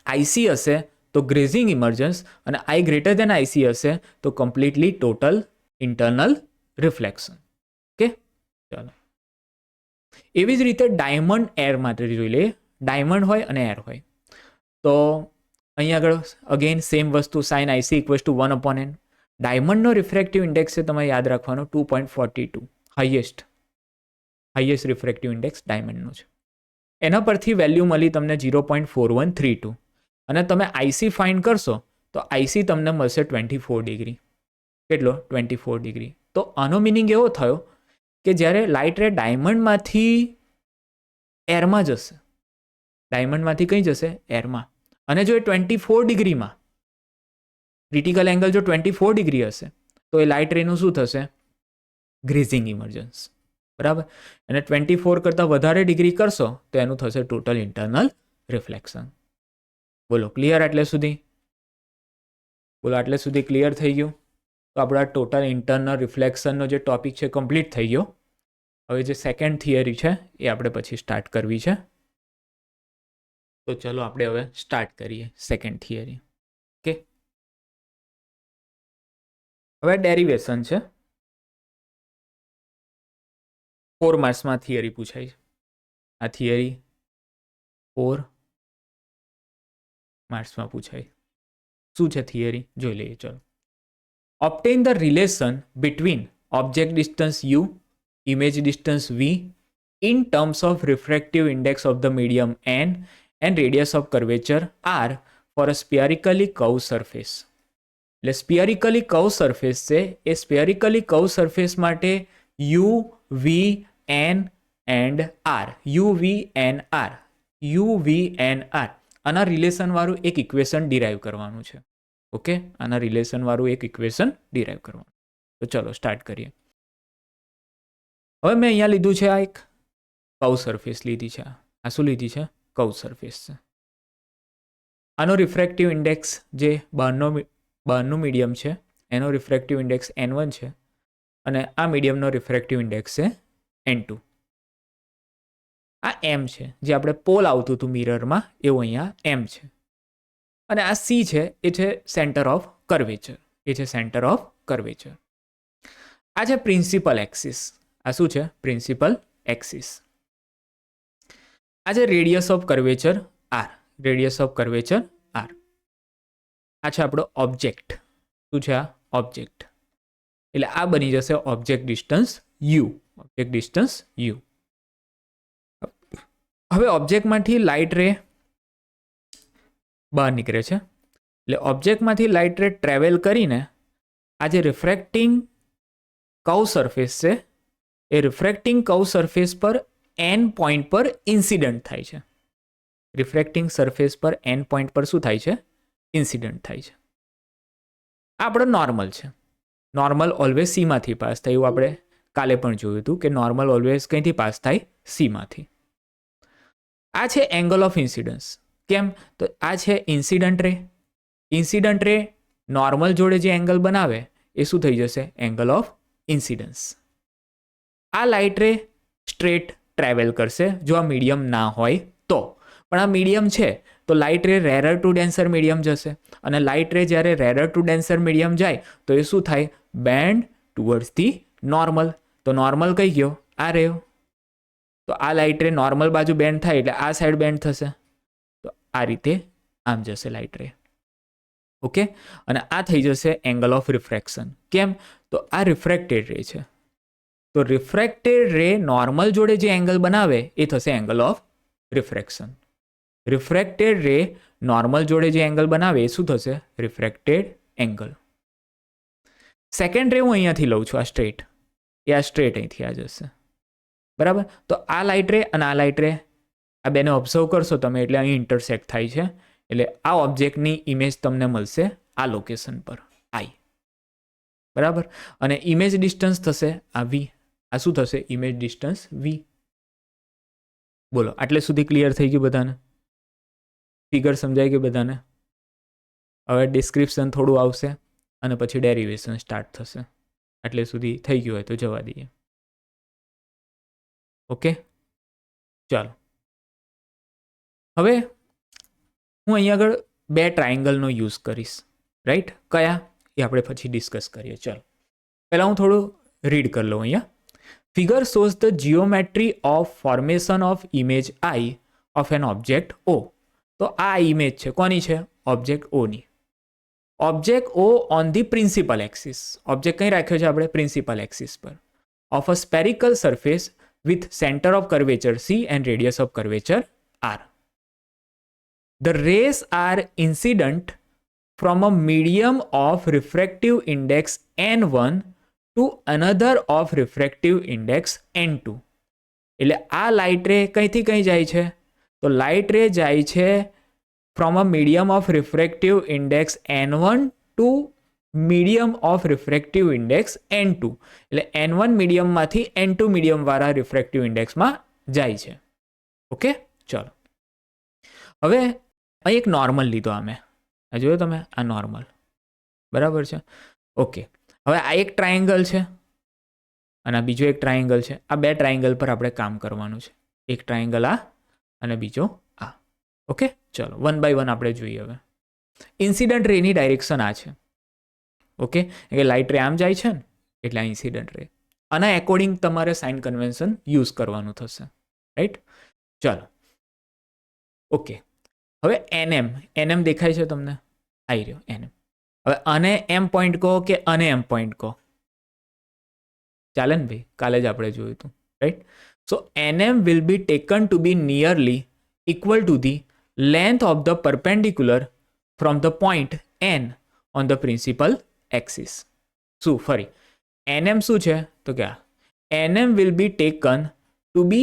IC હશે તો ગ્રેઝિંગ ઇમર્જન્સ અને I ગ્રેટર દેન IC હશે તો completely total internal reflection. Okay, ચાલો. એવી જ રીતે ડાયમંડ એર માટે જોઈ લઈએ. ડાયમંડ હોય અને એર હોય તો અહીંયા આગળ અગેન સેમ વસ્તુ sine IC equals to 1/n. ડાયમંડનો રિફ્રેક્ટિવ ઇન્ડેક્સ છે તમારે યાદ રાખવાનો 2.42, હાઈએસ્ટ રિફ્રેક્ટિવ ઇન્ડેક્સ ડાયમંડનું છે. એના પરથી વેલ્યુ મળી તમને 0.4132 અને તમે IC ફાઇન્ડ કરશો તો IC તમને મળશે 24 ડિગ્રી. કેટલો? 24 ડિગ્રી. તો આનો મિનિંગ એવો થયો કે જ્યારે લાઇટ રે ડાયમંડમાંથી એરમાં જશે, ડાયમંડમાંથી કઈ જશે? એરમાં. અને જો એ 24 ડિગ્રીમાં ક્રિટિકલ એંગલ જો 24 ડિગ્રી હશે તો એ લાઇટ રેનું શું થશે? ગ્રેઝિંગ ઇમર્જન્સ. બરાબર? અને 24 કરતાં વધારે ડિગ્રી કરશો તો એનું થશે ટોટલ ઇન્ટરનલ રિફ્લેક્શન. બોલો ક્લિયર આટલે સુધી? બોલો આટલે સુધી ક્લિયર થઈ ગયું? તો આપણા ટોટલ ઇન્ટરનલ રિફ્લેક્શનનો જે ટોપિક છે કમ્પ્લીટ થઈ ગયો. હવે જે સેકન્ડ થિયરી છે એ આપણે પછી સ્ટાર્ટ કરવી છે. તો ચલો આપણે હવે સ્ટાર્ટ કરીએ સેકન્ડ થિયરી. ઓકે, હવે ડેરિવેશન છે. 4 માર્ક્સમાં થિયરી પૂછાય છે. આ થિયરી 4 માર્ક્સમાં પૂછાય. શું છે થિયરી? જોઈ લઈએ. ચલો. Obtain the relation between object distance u, image distance v in terms of refractive index of the medium n and radius of curvature r for a spherically curved surface. એટલે સ્પિયરિકલી curve surface છે એ સ્પિયરિકલી curve surface માટે u, v, n and r, u, v, n, r, u, v, n, r આના relation વાળું એક equation derive કરવાનું છે. Okay, આના રિલેશનવાળું એક ઇક્વેશન ડિરાઈવ કરવાનું. તો ચલો સ્ટાર્ટ કરીએ. હવે મેં અહીંયા લીધું છે આ એક કર્વ સરફેસ લીધી છે. આ શું લીધી છે? કર્વ સરફેસ છે. આનો રિફ્રેક્ટિવ ઇન્ડેક્સ જે બહારનું મીડિયમ છે એનો રિફ્રેક્ટિવ ઇન્ડેક્સ N1 છે અને આ મીડિયમનો રિફ્રેક્ટિવ ઇન્ડેક્સ છે N2. આ M છે, જે આપણે પોલ આવતું હતું મિરરમાં એવું અહીંયા M છે. અને આ C છે, એ છે સેન્ટર ઓફ કર્વેચર. આ છે પ્રિન્સિપલ એક્સિસ. આ શું છે? Principal axis. આ છે રેડિયસ ઓફ કર્વેચર R. આ છે આપણો ઓબ્જેક્ટ. શું છે આ? ઓબ્જેક્ટ. એટલે આ બની જશે ઓબ્જેક્ટ ડિસ્ટન્સ U. હવે ઓબ્જેક્ટમાંથી લાઇટ રે બહાર નીકળે છે. એટલે ઓબ્જેક્ટમાંથી લાઇટ રે ટ્રેવલ કરીને આ જે રિફ્રેક્ટિંગ કર્વ સરફેસ છે એ રિફ્રેક્ટિંગ કર્વ સરફેસ પર N પોઈન્ટ પર ઇન્સિડન્ટ થાય છે. શું થાય છે? ઇન્સિડન્ટ થાય છે. આ આપણો નોર્મલ છે. નોર્મલ ઓલવેઝ સીમાંથી પાસ થાય, એવું આપણે કાલે પણ જોયું હતું કે નોર્મલ ઓલવેઝ કંઈથી પાસ થાય? સીમાંથી. આ છે એંગલ ઓફ ઇન્સિડન્સ. કેમ? તો આ છે ઇન્સિડન્ટ રે નોર્મલ જોડે જે એંગલ બનાવે એ શું થઈ જશે? Angle of incidence. આ લાઇટ રે સ્ટ્રેટ ટ્રાવેલ કરશે જો આ મીડિયમ ના હોય તો. પણ આ મીડિયમ છે તો લાઇટ રે રેરર ટુ ડેન્સર મીડિયમ જશે અને લાઇટ રે જ્યારે રેરર ટુ ડેન્સર મીડિયમ જાય તો એ શું થાય? Band towards the normal. તો નોર્મલ કઈ ગયો? આ રહ્યો. તો આ લાઇટ રે નોર્મલ બાજુ બેન્ડ થાય એટલે આ સાઈડ બેન્ડ થશે. તો આ રીતે આમ જશે લાઇટ રે. ઓકે, અને આ થઈ જશે એંગલ ઓફ રિફ્રેક્શન. કેમ? તો આ રિફ્રેક્ટેડ રે છે. તો રિફ્રેક્ટેડ રે નોર્મલ જોડે જે એંગલ બનાવે એ થશે એંગલ ઓફ રિફ્રેક્શન. રિફ્રેક્ટેડ રે નોર્મલ જોડે જે એંગલ બનાવે એ શું થશે? Refracted angle. સેકન્ડ રે હું અહીંયાથી લઉં છું, આ સ્ટ્રેટ અહીંથી આ જશે. બરાબર? તો આ લાઇટ રે અને આ લાઇટ રે આ બેને ઓબ્ઝર્વ કરશો તમે એટલે અહીં ઇન્ટરસેક્ટ થાય છે. એટલે આ ઓબ્જેક્ટની ઇમેજ તમને મળશે આ લોકેશન પર I. બરાબર? અને ઇમેજ ડિસ્ટન્સ થશે આ V. આ શું થશે? Image distance V. બોલો, આટલે સુધી ક્લિયર થઈ ગયું બધાને? ફિગર સમજાઈ ગઈ બધાને? હવે ડિસ્ક્રિપ્શન થોડું આવશે અને પછી ડેરિવેશન સ્ટાર્ટ થશે. આટલે સુધી થઈ ગયું હોય તો જવા દઈએ. ઓકે, ચાલો. હવે હું અહીંયા આગળ બે ટ્રાયંગલનો યુઝ કરીશ. રાઈટ? કયા? એ આપણે પછી ડિસ્કસ કરીએ. ચાલો, પહેલાં હું થોડું રીડ કરી લઉં અહીંયા. Figure shows the geometry of formation of image I of N object O. તો આ ઇમેજ છે કોની છે? ઓબ્જેક્ટ ઓની. Object O on the principal axis. Object કઈ રાખ્યો છે આપણે? પ્રિન્સિપલ એક્સિસ પર. Of a spherical surface with center of curvature C and radius of curvature R. The rays are incident from a medium of refractive index N1 to another of refractive index N2. એટલે આ light રે કઈથી કઈ જાય છે? તો light રે જાય છે from a medium of refractive index N1 to medium of refractive index N2. એટલે N1 મીડિયમમાંથી N2 મીડિયમવાળા રિફ્રેક્ટિવ ઇન્ડેક્સમાં જાય છે. ઓકે, ચલો. હવે અહીં એક નોર્મલ લીધો અમે. આ જોયો તમે? આ નોર્મલ. બરાબર છે? ઓકે. હવે આ એક ટ્રાયેંગલ છે અને આ બીજો એક ટ્રાયેંગલ છે. આ બે ટ્રાયેંગલ પર આપણે કામ કરવાનું છે. એક ટ્રાયેંગલ આ અને બીજો આ. ઓકે, ચલો વન બાય વન આપણે જોઈએ. હવે ઇન્સિડન્ટ રેની ડાયરેક્શન આ છે. ઓકે, એટલે લાઇટ રે આમ જાય છે ને એટલે આ ઇન્સિડન્ટ રે. આના એકોર્ડિંગ તમારે સાઇન કન્વેન્શન યુઝ કરવાનું થશે. રાઈટ? ચાલો. ઓકે, હવે NM દેખાય છે તમને? આવી રહ્યો NM. હવે આને M પોઈન્ટ કહો કે આને M પોઈન્ટ કહો? ચાલે ને ભાઈ? કાલે જ આપણે જોયું હતું. Right? So NM will be taken to be nearly equal to the length of the perpendicular from the point N on the principal axis. શું? ફરી NM શું છે? તો કે NM will be taken to be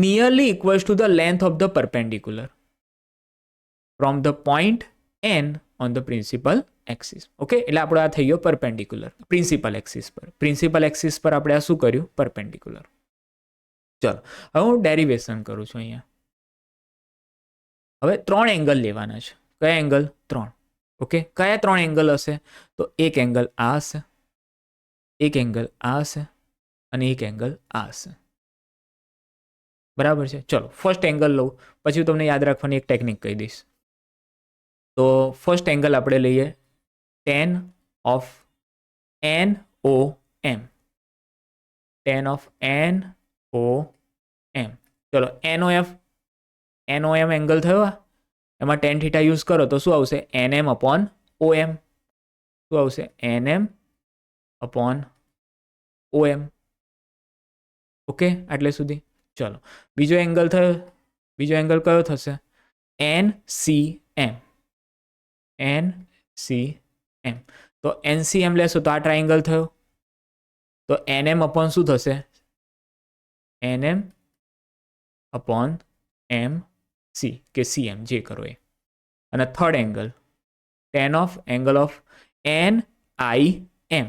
nearly equals to the length of the perpendicular from the point N on the principal axis. Okay, એટલે આપણો આ થઈ ગયો પરપેન્ડિક્યુલર પ્રિન્સિપલ એક્સિસ પર. પ્રિન્સિપલ એક્સિસ પર આપણે આ શું કર્યું? પરપેન્ડિક્યુલર. ચલો હવે હું ડેરિવેશન કરું છું અહીંયા. હવે 3 એંગલ લેવાના છે. કયા એંગલ? 3. ઓકે, કયા 3 એંગલ હશે? તો એક એંગલ આ હશે, એક એંગલ આ હશે અને એક એંગલ આ હશે. બરાબર છે. ચલો ફર્સ્ટ એંગલ લઉં, પછી તમને યાદ રાખવાની એક ટેકનિક કહી દઈશ. તો ફર્સ્ટ એંગલ આપણે લઈએ tan of NOM. tan of NOM. ચલો NOM એંગલ થયો, એમાં tan થીટા યુઝ કરો તો શું આવશે? NM upon OM. શું આવશે? NM upon OM. ઓકે, આટલે સુધી. ચલો બીજો એંગલ થયો, બીજો એંગલ કયો થશે? NCM. NCM. તો NCM લેશો તો આ ટ્રાયેંગલ થયો, તો NM અપોન શું થશે? NM અપોન MC કે CM, જે કરો એ. અને third angle tan of angle of NIM.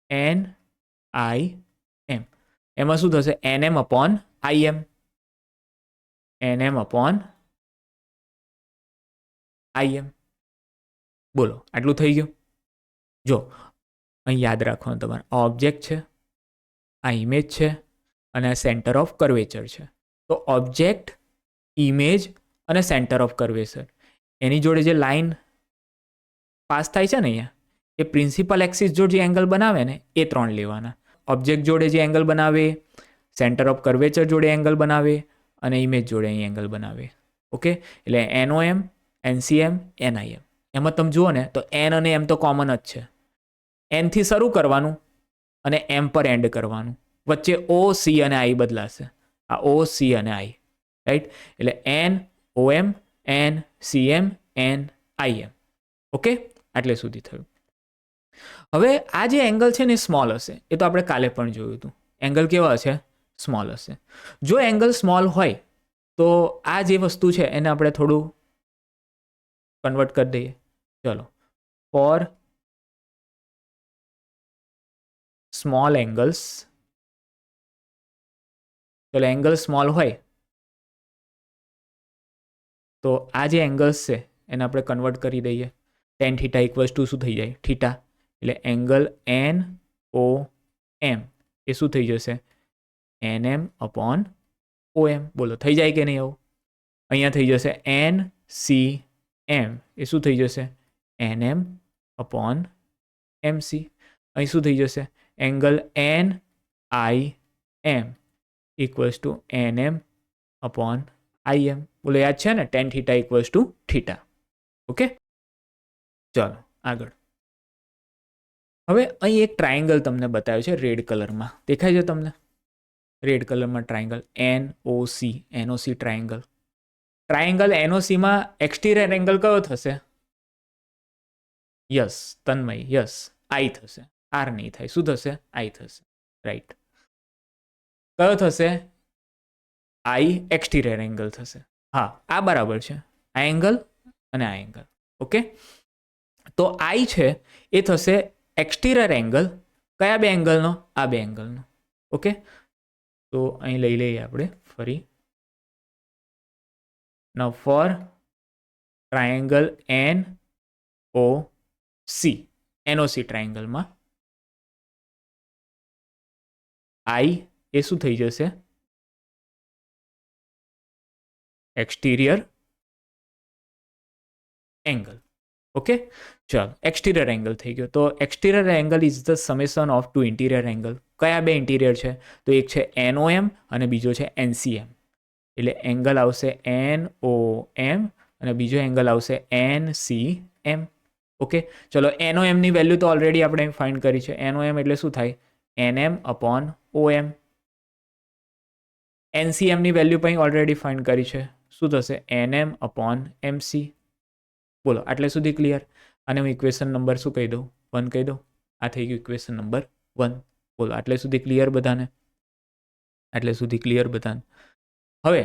NIM એમાં શું થશે? NM upon IM. NM upon IM. બોલો, આટલું થઈ ગયું. જો અહીં યાદ રાખવાનું તમારે, આ ઓબ્જેક્ટ છે, આ ઇમેજ છે અને આ સેન્ટર ઓફ કર્વેચર છે. તો ઓબ્જેક્ટ, ઇમેજ અને સેન્ટર ઓફ કર્વેચર, એની જોડે જે લાઈન પાસ થાય છે ને અહીંયા, એ પ્રિન્સિપલ એક્સિસ જોડે જે એંગલ બનાવે ને એ 3 લેવાના. ઓબ્જેક્ટ જોડે જે એંગલ બનાવે, સેન્ટર ઓફ કર્વેચર જોડે એંગલ બનાવે અને ઇમેજ જોડે અહીં એંગલ બનાવે. ઓકે, એટલે NOM, NCM, NIM. એમાં તમે જુઓ ને તો N અને M તો કોમન જ છે. N થી શરૂ કરવાનું અને M પર એન્ડ કરવાનું. વચ્ચે O, C અને I બદલાશે. આ O, C અને I, રાઈટ? એટલે NOM, NCM, NIM. ઓકે, આટલે સુધી થયું. હવે આ જે એંગલ છે ને એ સ્મોલ હશે. એ તો આપણે કાલે પણ જોયું હતું. એંગલ કેવા હશે? સ્મોલ હશે. જો એંગલ સ્મોલ હોય તો આ જે વસ્તુ છે એને આપણે થોડું કન્વર્ટ કરી દઈએ. ચલો, ફોર સ્મોલ એંગલ્સ, ચલો એંગલ સ્મોલ હોય તો આ જે એંગલ્સ છે એને આપણે કન્વર્ટ કરી દઈએ. tan થીટા ઇક્વલ્સ ટુ શું થઈ જાય? થીટા. એટલે એંગલ NOM એ શું થઈ જશે? NM upon OM. બોલો, થઈ જાય કે નહીં આવું? અહીંયા થઈ જશે NCM એ શું થઈ જશે? NM upon MC. અહીં શું થઈ જશે? Angle NIM equals to NM upon IM. બોલો, યાદ છે ને? tan theta equals to theta. Okay, ચાલો આગળ. હવે અહીં એક ટ્રાયેંગલ તમને બતાવ્યો છે રેડ કલરમાં. દેખાય છે તમને? રેડ કલરમાં triangle NOC triangle. Triangle NOC માં એક્સટીરિયર એંગલ કયો થશે? યસ તન્મય, યસ, I થશે. R નહીં થાય. શું થશે? I થશે, રાઈટ. કયો થશે? I એક્સટીરિયર એંગલ થશે. હા, આ બરાબર છે. આ એંગલ અને આ એંગલ. ઓકે, તો I છે એ થશે એક્સટીરિયર એંગલ. કયા બે એંગલનો? આ બે એંગલનો. ઓકે, તો અહીં લઈ લઈએ આપણે ફરી. નાઉ ફોર ટ્રાયેંગલ NOC ટ્રાયેંગલમાં I એ શું થઈ જશે? Exterior angle. ઓકે, ચાલો એક્સટીરિયર એંગલ થઈ ગયો. તો exterior angle is the summation of two interior angle. કયા બે ઇન્ટિરિયર છે? તો એક છે NOM અને બીજો છે NCM. એટલે એંગલ આવશે NOM અને બીજો એંગલ આવશે NCM. ઓકે, ચલો NOM ની વેલ્યુ તો ઓલરેડી આપણે ફાઇન્ડ કરી છે. NOM એટલે શું થાય? NM upon OM. NCM ની વેલ્યુ પણ ઓલરેડી ફાઇન્ડ કરી છે. શું થશે? NM upon MC. બોલો, આટલે સુધી ક્લિયર? અને હું ઇક્વેશન નંબર શું કહી દઉં? 1 કહી દઉં. આ થઈ ગયું ઇક્વેશન નંબર 1. બોલો, આટલે સુધી ક્લિયર બધાને? આટલે સુધી ક્લિયર બધાને? હવે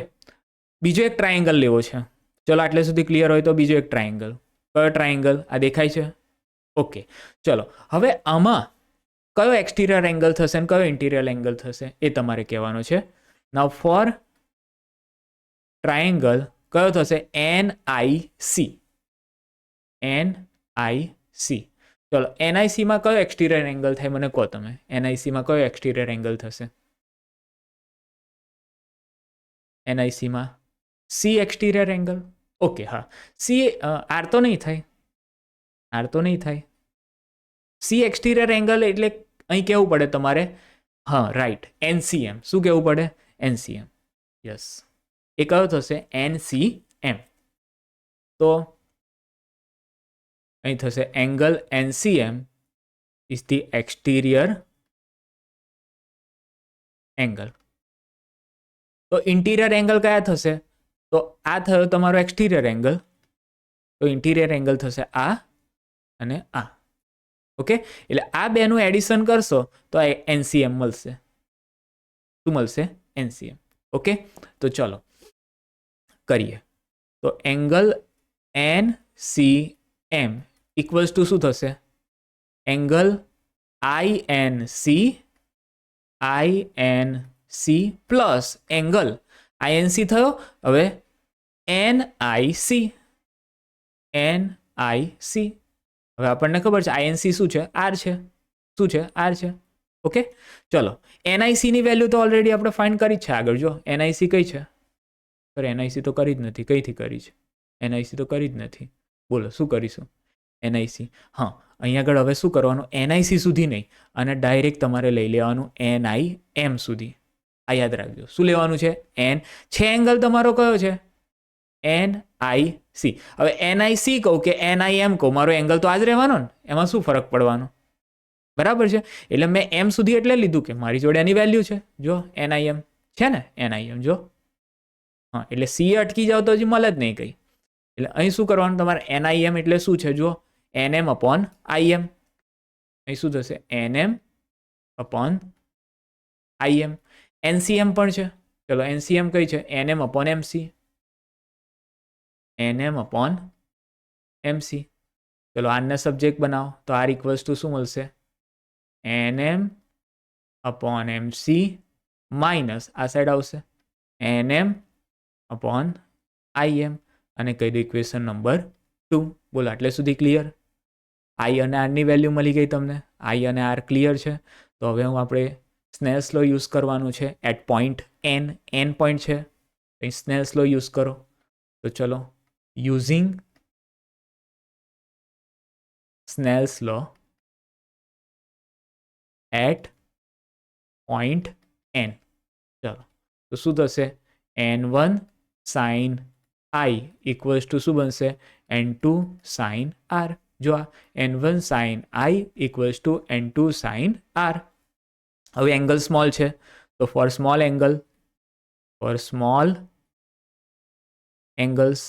બીજો એક ટ્રાયેંગલ લેવો છે. ચલો, આટલે સુધી ક્લિયર હોય તો બીજો એક ટ્રાયેંગલ. કયો ટ્રાયેંગલ આ દેખાય છે? ઓકે, ચલો હવે આમાં કયો એક્સટીરિયર એંગલ થશે અને કયો ઇન્ટિરિયર એંગલ થશે એ તમારે કહેવાનું છે. નાઉ ફોર ટ્રાયેંગલ કયો થશે? NIC. ચલો NIC માં કયો એક્સટીરિયર એંગલ થાય મને કહો તમે. NIC માં કયો એક્સટીરિયર એંગલ થશે? NIC માં C એક્સટીરિયર એંગલ. ઓકે, હા, C R તો નહીં થાય. C એક્સટીરિયર એંગલ એટલે અહીં કહેવું પડે તમારે, હા રાઈટ, NCM. શું કહેવું પડે? NCM. યસ, એ કયો થશે? NCM. તો અહીં થશે angle NCM is the exterior angle. તો ઇન્ટિરિયર એંગલ કયા થશે? તો આ થયો તમારો એક્સટીરિયર એંગલ, તો ઇન્ટિરિયર એંગલ થશે આ અને આ. ઓકે, એટલે આ બેનું એડિશન કરશો તો આ NCM મળશે. શું મળશે? NCM. ઓકે, તો ચલો કરીએ. તો એંગલ NCM ઇક્વલ્સ ટુ શું થશે? Angle INC plus angle INC થયો, હવે NIC. હવે આપણને ખબર છે INC શું છે? R છે. શું છે? R છે. ઓકે, ચલો NIC ની વેલ્યુ તો ઓલરેડી આપણે ફાઇન્ડ કરી જ છે આગળ. જો NIC કઈ છે? સર NIC તો કરી જ નથી. કઈથી કરી છે? NIC તો કરી જ નથી. બોલો શું કરીશું? NIC, હા, અહીંયા આગળ હવે શું કરવાનું? NIC સુધી નહીં અને ડાયરેક્ટ તમારે લઈ લેવાનું NIM સુધી. આ યાદ રાખજો. શું લેવાનું છે? N છે એંગલ તમારો કયો છે? NIC. હવે NIC કહું કે NIM કહું, મારો એંગલ તો આ જ રહેવાનો ને, એમાં શું ફરક પડવાનો? બરાબર છે. એટલે મેં M સુધી એટલે લીધું કે મારી જોડે એની વેલ્યુ છે. જો NIM છે ને, NIM જો, હા, એટલે C અટકી જાવ તો હજી મળે જ નહીં કંઈ. એટલે અહીં શું કરવાનું તમારે? NIM એટલે શું છે? જો NM અપોન IM. અહીં શું થશે? NM upon IM. NCM પણ છે. ચલો NCM કઈ છે? NM upon MC. NM upon MC. ચલો આને સબ્જેક્ટ બનાવો તો R ઇક્વલ્સ ટુ શું મળશે? NM અપોન MC માઇનસ આ સાઈડ આવશે NM અપોન IM અને કહી દો ઇક્વેશન નંબર 2. બોલો આટલે સુધી ક્લિયર? I અને R ની વેલ્યુ મળી ગઈ તમને. I અને R ક્લિયર છે. તો હવે આપણે સ્નેલ્સ લો યુઝ કરવાનું છે એટ પોઈન્ટ N પોઈન્ટ છે. અહીં સ્નેલ્સ લો યુઝ કરો. તો ચલો, યુઝિંગ સ્નેલ્સ લો એટ પોઈન્ટ N. ચલો તો શું થશે? N1 sin I equals to શું બનશે? N2 sin R. જો આ N1 sin I equals to N2 sin R. હવે એંગલ સ્મોલ છે તો ફોર સ્મોલ એંગલ્સ,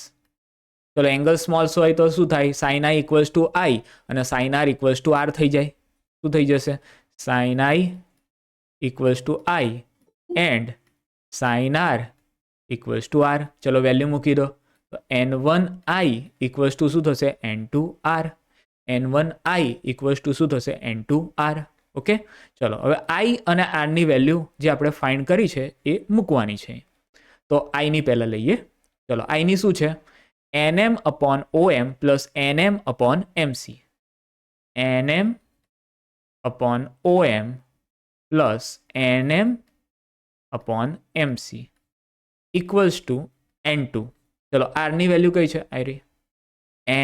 ચલો એંગલ સ્મોલ હોય તો શું થાય? sin I equals to I અને sin R equals to R થઈ જાય. શું થઈ જશે? sin I equals to I and sin R equals to R. ચલો વેલ્યુ મૂકી દો. તો N1I ઇક્વલ્સ ટુ શું થશે? N2R. N1I ઇક્વલ્સ ટુ શું થશે? N2R. ઓકે, ચલો હવે I અને R ની વેલ્યુ જે આપણે ફાઇન્ડ કરી છે એ મૂકવાની છે. તો I ની પહેલાં લઈએ. ચલો I ની શું છે? NM upon OM plus NM upon MC. NM upon OM plus NM upon MC equals to N2. ચલો R ની વેલ્યુ કઈ છે? આઈ રહી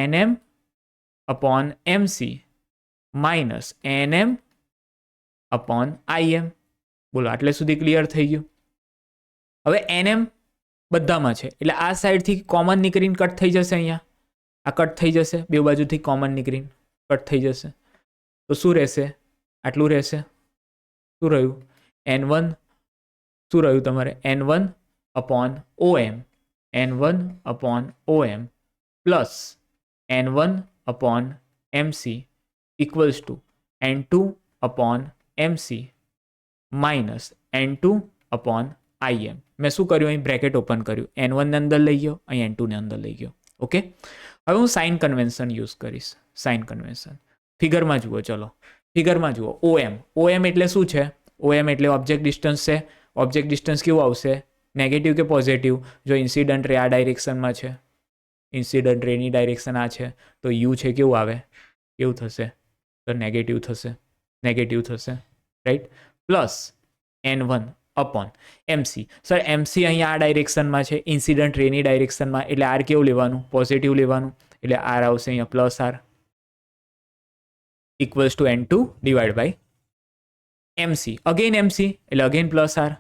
NM upon MC minus NM upon IM. બોલો આટલે સુધી ક્લિયર થઈ ગયું? હવે NM બધામાં છે એટલે આ સાઈડથી કોમન નીકળીને કટ થઈ જશે. અહીંયા આ કટ થઈ જશે, બે બાજુથી કોમન નીકળીને કટ થઈ જશે. તો શું રહેશે? આટલું રહેશે. શું રહ્યું? N1 શું રહ્યું તમારે? N1 upon OM. N1 upon OM plus N1 upon MC equals to N2 upon MC minus N2 upon IM. મેં શું કર્યું? અહીં બ્રેકેટ ઓપન કર્યું. N1 ને અંદર લઈ ગયો, અહીં N2 ને અંદર લઈ ગયો. ઓકે, હવે હું સાઇન કન્વેન્શન યુઝ કરીશ. સાઇન કન્વેન્શન ફિગરમાં જુઓ, ચલો ફિગરમાં જુઓ. ઓએમ એટલે શું છે? ઓએમ એટલે ઓબ્જેક્ટ ડિસ્ટન્સ છે. ઓબ્જેક્ટ ડિસ્ટન્સ કેવું આવશે? નેગેટિવ કે પોઝિટિવ? જો ઇન્સિડન્ટ રે આ ડાયરેક્શનમાં છે, ઇન્સિડન્ટ રેની ડાયરેક્શન આ છે, તો યુ છે કેવું આવે? કેવું થશે? તો નેગેટિવ થશે. નેગેટિવ થશે, right. Plus N1 upon MC. Sir MC અહીંયા આ ડાયરેક્શનમાં છે, ઇન્સિડન્ટ રેની ડાયરેક્શનમાં, એટલે આર કેવું લેવાનું? પોઝિટિવ લેવાનું. એટલે આર આવશે અહીંયા plus R equals to N2 divide by MC. Again MC એટલે again plus R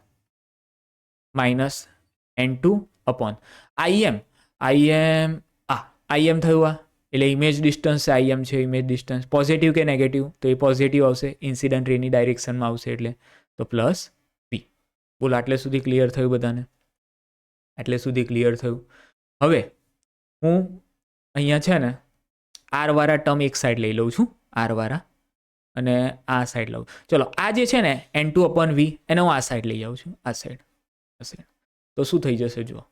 minus N2 upon IM. IM થયું આ, એટલે ઇમેજ ડિસ્ટન્સ IM છે. ઇમેજ ડિસ્ટન્સ પોઝિટિવ કે નેગેટિવ? તો એ પોઝિટિવ આવશે, ઇન્સિડન્ટ રેની ડાયરેક્શનમાં આવશે એટલે તો પ્લસ P. બોલો, આટલે સુધી ક્લિયર થયું બધાને? આટલે સુધી ક્લિયર થયું? હવે હું અહીંયા છે ને આર વાળા ટર્મ એક સાઈડ લઈ લઉં છું, આર વાળા, અને આ સાઈડ લઉં. ચલો, આ જે છે ને N2 અપોન V, એને હું આ સાઈડ લઈ આવું છું, આ સાઈડ. તો શું થઈ જશે? જુઓ,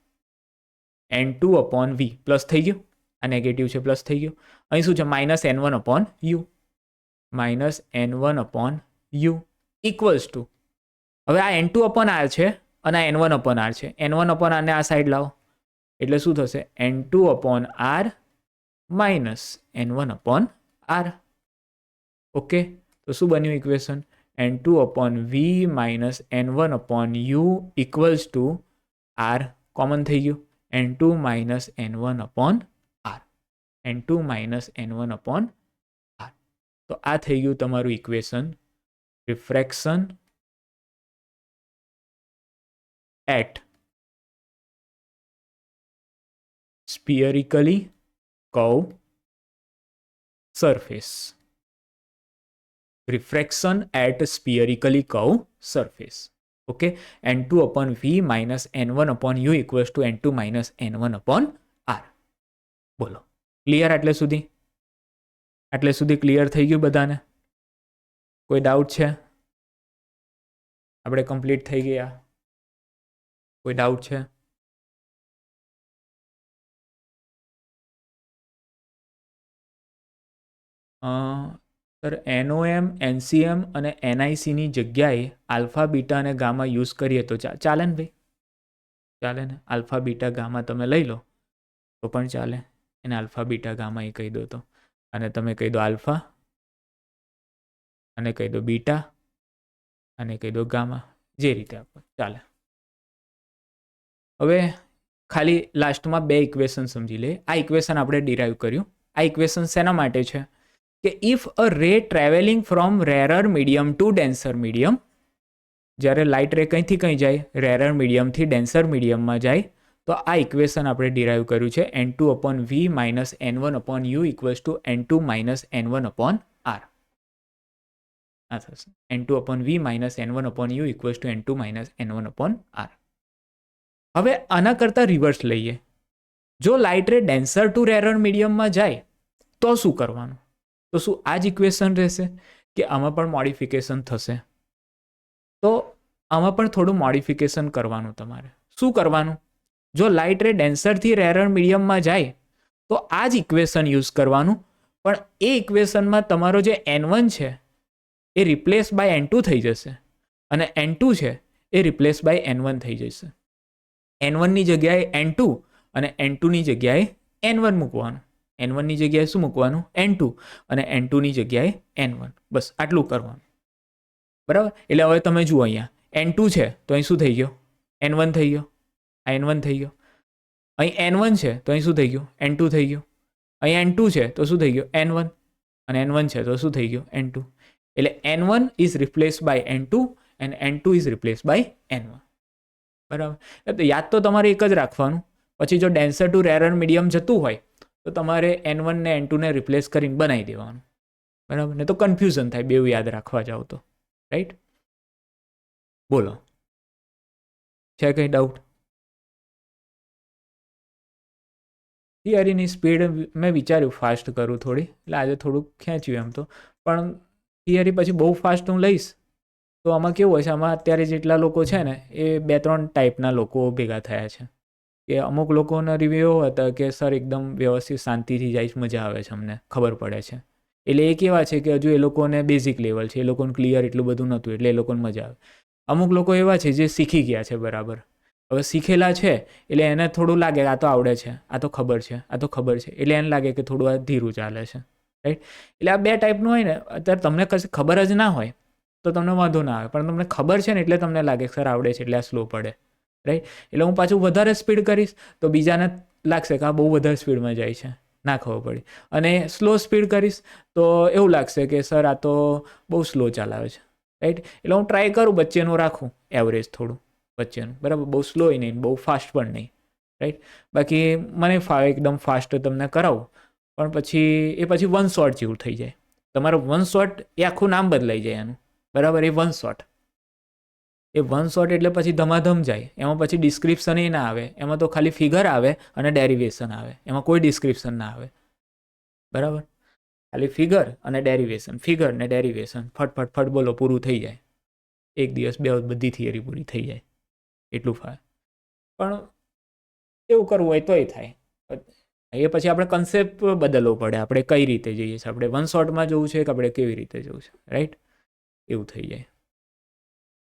N2 અપોન V પ્લસ થઈ ગયું, આ નેગેટિવ છે, પ્લસ થઈ ગયું. અહીં શું છે? Minus N1 upon U. Minus N1 upon U equals two, હવે આ N2 અપોન R છે અને આ N1 અપોન R છે. N1 અપોન R ને આ સાઈડ લાવો એટલે શું થશે? N2 upon R minus N1 upon R. Okay, તો શું બન્યું equation? N2 upon V minus N1 upon U equals to R common થઈ ગયું, N2 minus N1 upon R. N2 minus N1 upon R. તો આ થઈ ગયું તમારું equation. Refraction at spherically curved surface. Refraction at spherically curved surface. Okay, N2 upon V minus N1 upon U equals to N2 minus N1 upon R. બોલો, clear? આટલે સુધી clear થઈ ગયું બધાને? કોઈ ડાઉટ છે? આપણે કમ્પ્લીટ થઈ ગયા? કોઈ ડાઉટ છે? સર NOM, NCM અને NIC ની જગ્યાએ આલ્ફા, બીટા અને ગામા યુઝ કરીએ તો ચાલે ને ભાઈ? ચાલે ને? આલ્ફા, બીટા, ગામા તમે લઈ લો તો પણ ચાલે. એને આલ્ફા, બીટા, ગામા એ કહી દો તો, અને તમે કહી દો આલ્ફા, અને કહી દો બીટા, અને કહી દો ગામા, જે રીતે આપો ચાલે. હવે ખાલી લાસ્ટમાં બે ઇક્વેશન સમજી લે. આ ઇક્વેશન આપણે ડિરાઈવ કર્યું. આ ઇક્વેશન શેના માટે છે? કે if a ray travelling from rarer medium to denser medium, જ્યારે લાઇટ રે કંઈથી કંઈ જાય? રેરર મીડિયમથી ડેન્સર મીડિયમમાં જાય, તો આ ઇક્વેશન આપણે ડિરાઈવ કર્યું છે N2 upon V minus N1 upon U equals to N2 minus N1 upon R. આ થશે N2 upon V minus N1 upon U equals to N2 minus N1 upon R. હવે આના કરતાં રિવર્સ લઈએ. જો લાઇટ રે ડેન્સર ટુ રેરર મીડિયમમાં જાય તો શું કરવાનું? તો શું આ જ ઇક્વેશન રહેશે કે આમાં પણ મોડિફિકેશન થશે? તો આમાં પણ થોડું મોડિફિકેશન કરવાનું તમારે. શું કરવાનું? જો લાઇટ રે ડેન્સરથી રેરર મીડિયમમાં જાય તો આ જ ઇક્વેશન યુઝ કરવાનું, પણ એ ઇક્વેશનમાં તમારો જે N1 છે એ રિપ્લેસ બાય N2 થઈ જશે, અને N2 છે એ રિપ્લેસ બાય N1 થઈ જશે. N1 ની જગ્યાએ N2 અને N2 ની જગ્યાએ N1 મૂકવાનું. N1 ની જગ્યાએ શું મૂકવાનું? N2, અને N2 ની જગ્યાએ N1. બસ આટલું કરવાનું, બરાબર? એટલે હવે તમે જુઓ, અહીંયા N2 છે તો અહીં શું થઈ ગયો? N1 થઈ ગયો. આ N1 થઈ ગયો. અહીં N1 છે તો અહીં શું થઈ ગયું? N2 થઈ ગયું. અહીં N2 છે તો શું થઈ ગયું? N1, અને N1 છે તો શું થઈ ગયું? N2. એટલે N1 is replace by N2 and N2 is replace by N1. બરાબર? તો યાદ તો તમારે એક જ રાખવાનું. પછી જો ડેન્સર ટુ રેરર મીડિયમ જતું હોય તો તમારે N1 ને N2 ને રિપ્લેસ કરીને બનાવી દેવાનું. બરાબર? ને તો કન્ફ્યુઝન થાય બેઉ યાદ રાખવા જાવ તો, રાઈટ? બોલો, છે કંઈ ડાઉટ? થિયરીની સ્પીડ મેં વિચાર્યું ફાસ્ટ કરું થોડી, એટલે આજે થોડુંક ખેંચ્યું એમ તો, પણ થિયરી પછી બહુ ફાસ્ટ હું લઈશ તો આમાં કેવું હશે? આમાં અત્યારે જેટલા લોકો છે ને એ 2-3 ટાઈપના લોકો ભેગા થયા છે. કે અમુક લોકોના રિવ્યુ એવો હતા કે સર એકદમ વ્યવસ્થિત શાંતિથી જાય છે, મજા આવે છે, અમને ખબર પડે છે. એટલે એ કેવા છે કે હજુ એ લોકોને બેઝિક લેવલ છે, એ લોકોને ક્લિયર એટલું બધું નહોતું, એટલે એ લોકોને મજા આવે. અમુક લોકો એવા છે જે શીખી ગયા છે બરાબર. હવે શીખેલા છે એટલે એને થોડું લાગે આ તો આવડે છે, આ તો ખબર છે, આ તો ખબર છે, એટલે એને લાગે કે થોડું આ ધીરું ચાલે છે, રાઈટ. એટલે આ બે ટાઈપનું હોય ને. અત્યારે તમને કશું ખબર જ ના હોય તો તમને વાંધો ના આવે, પણ તમને ખબર છે ને એટલે તમને લાગે સર આવડે છે એટલે આ સ્લો પડે, રાઈટ. એટલે હું પાછું વધારે સ્પીડ કરીશ તો બીજાને લાગશે કે આ બહુ વધારે સ્પીડમાં જાય છે, ના ખબર પડી. અને સ્લો સ્પીડ કરીશ તો એવું લાગશે કે સર આ તો બહુ સ્લો ચલાવે છે, રાઈટ. એટલે હું ટ્રાય કરું વચ્ચેનું રાખું, એવરેજ થોડું વચ્ચેનું, બરાબર. બહુ સ્લો નહીં, બહુ ફાસ્ટ પણ નહીં, રાઈટ. બાકી મને ફાવે એકદમ ફાસ્ટ તમને કરાવું, પણ પછી એ પછી વન શોટ જેવું થઈ જાય. તમારો વન શોટ એ આખું નામ બદલાઈ જાય એનું, બરાબર. એ વન શોટ, એ વન શોટ એટલે પછી ધમાધમ જાય. એમાં પછી ડિસ્ક્રિપ્શન એ ના આવે, એમાં તો ખાલી ફિગર આવે અને ડેરિવેશન આવે, એમાં કોઈ ડિસ્ક્રિપ્શન ના આવે, બરાબર. ખાલી ફિગર અને ડેરિવેશન, ફિગર ને ડેરિવેશન, ફટ ફટ ફટ બોલો, પૂરું થઈ જાય. એક દિવસ બે બધી થિયરી પૂરી થઈ જાય, એટલું ફાવે. પણ એવું કરવું હોય તોય થાય. એ પછી આપણે કન્સેપ્ટ બદલવો પડે, આપણે કઈ રીતે જઈએ છીએ, આપણે વન શોટમાં જવું છે કે આપણે કેવી રીતે જવું છે, રાઈટ. એવું થઈ જાય.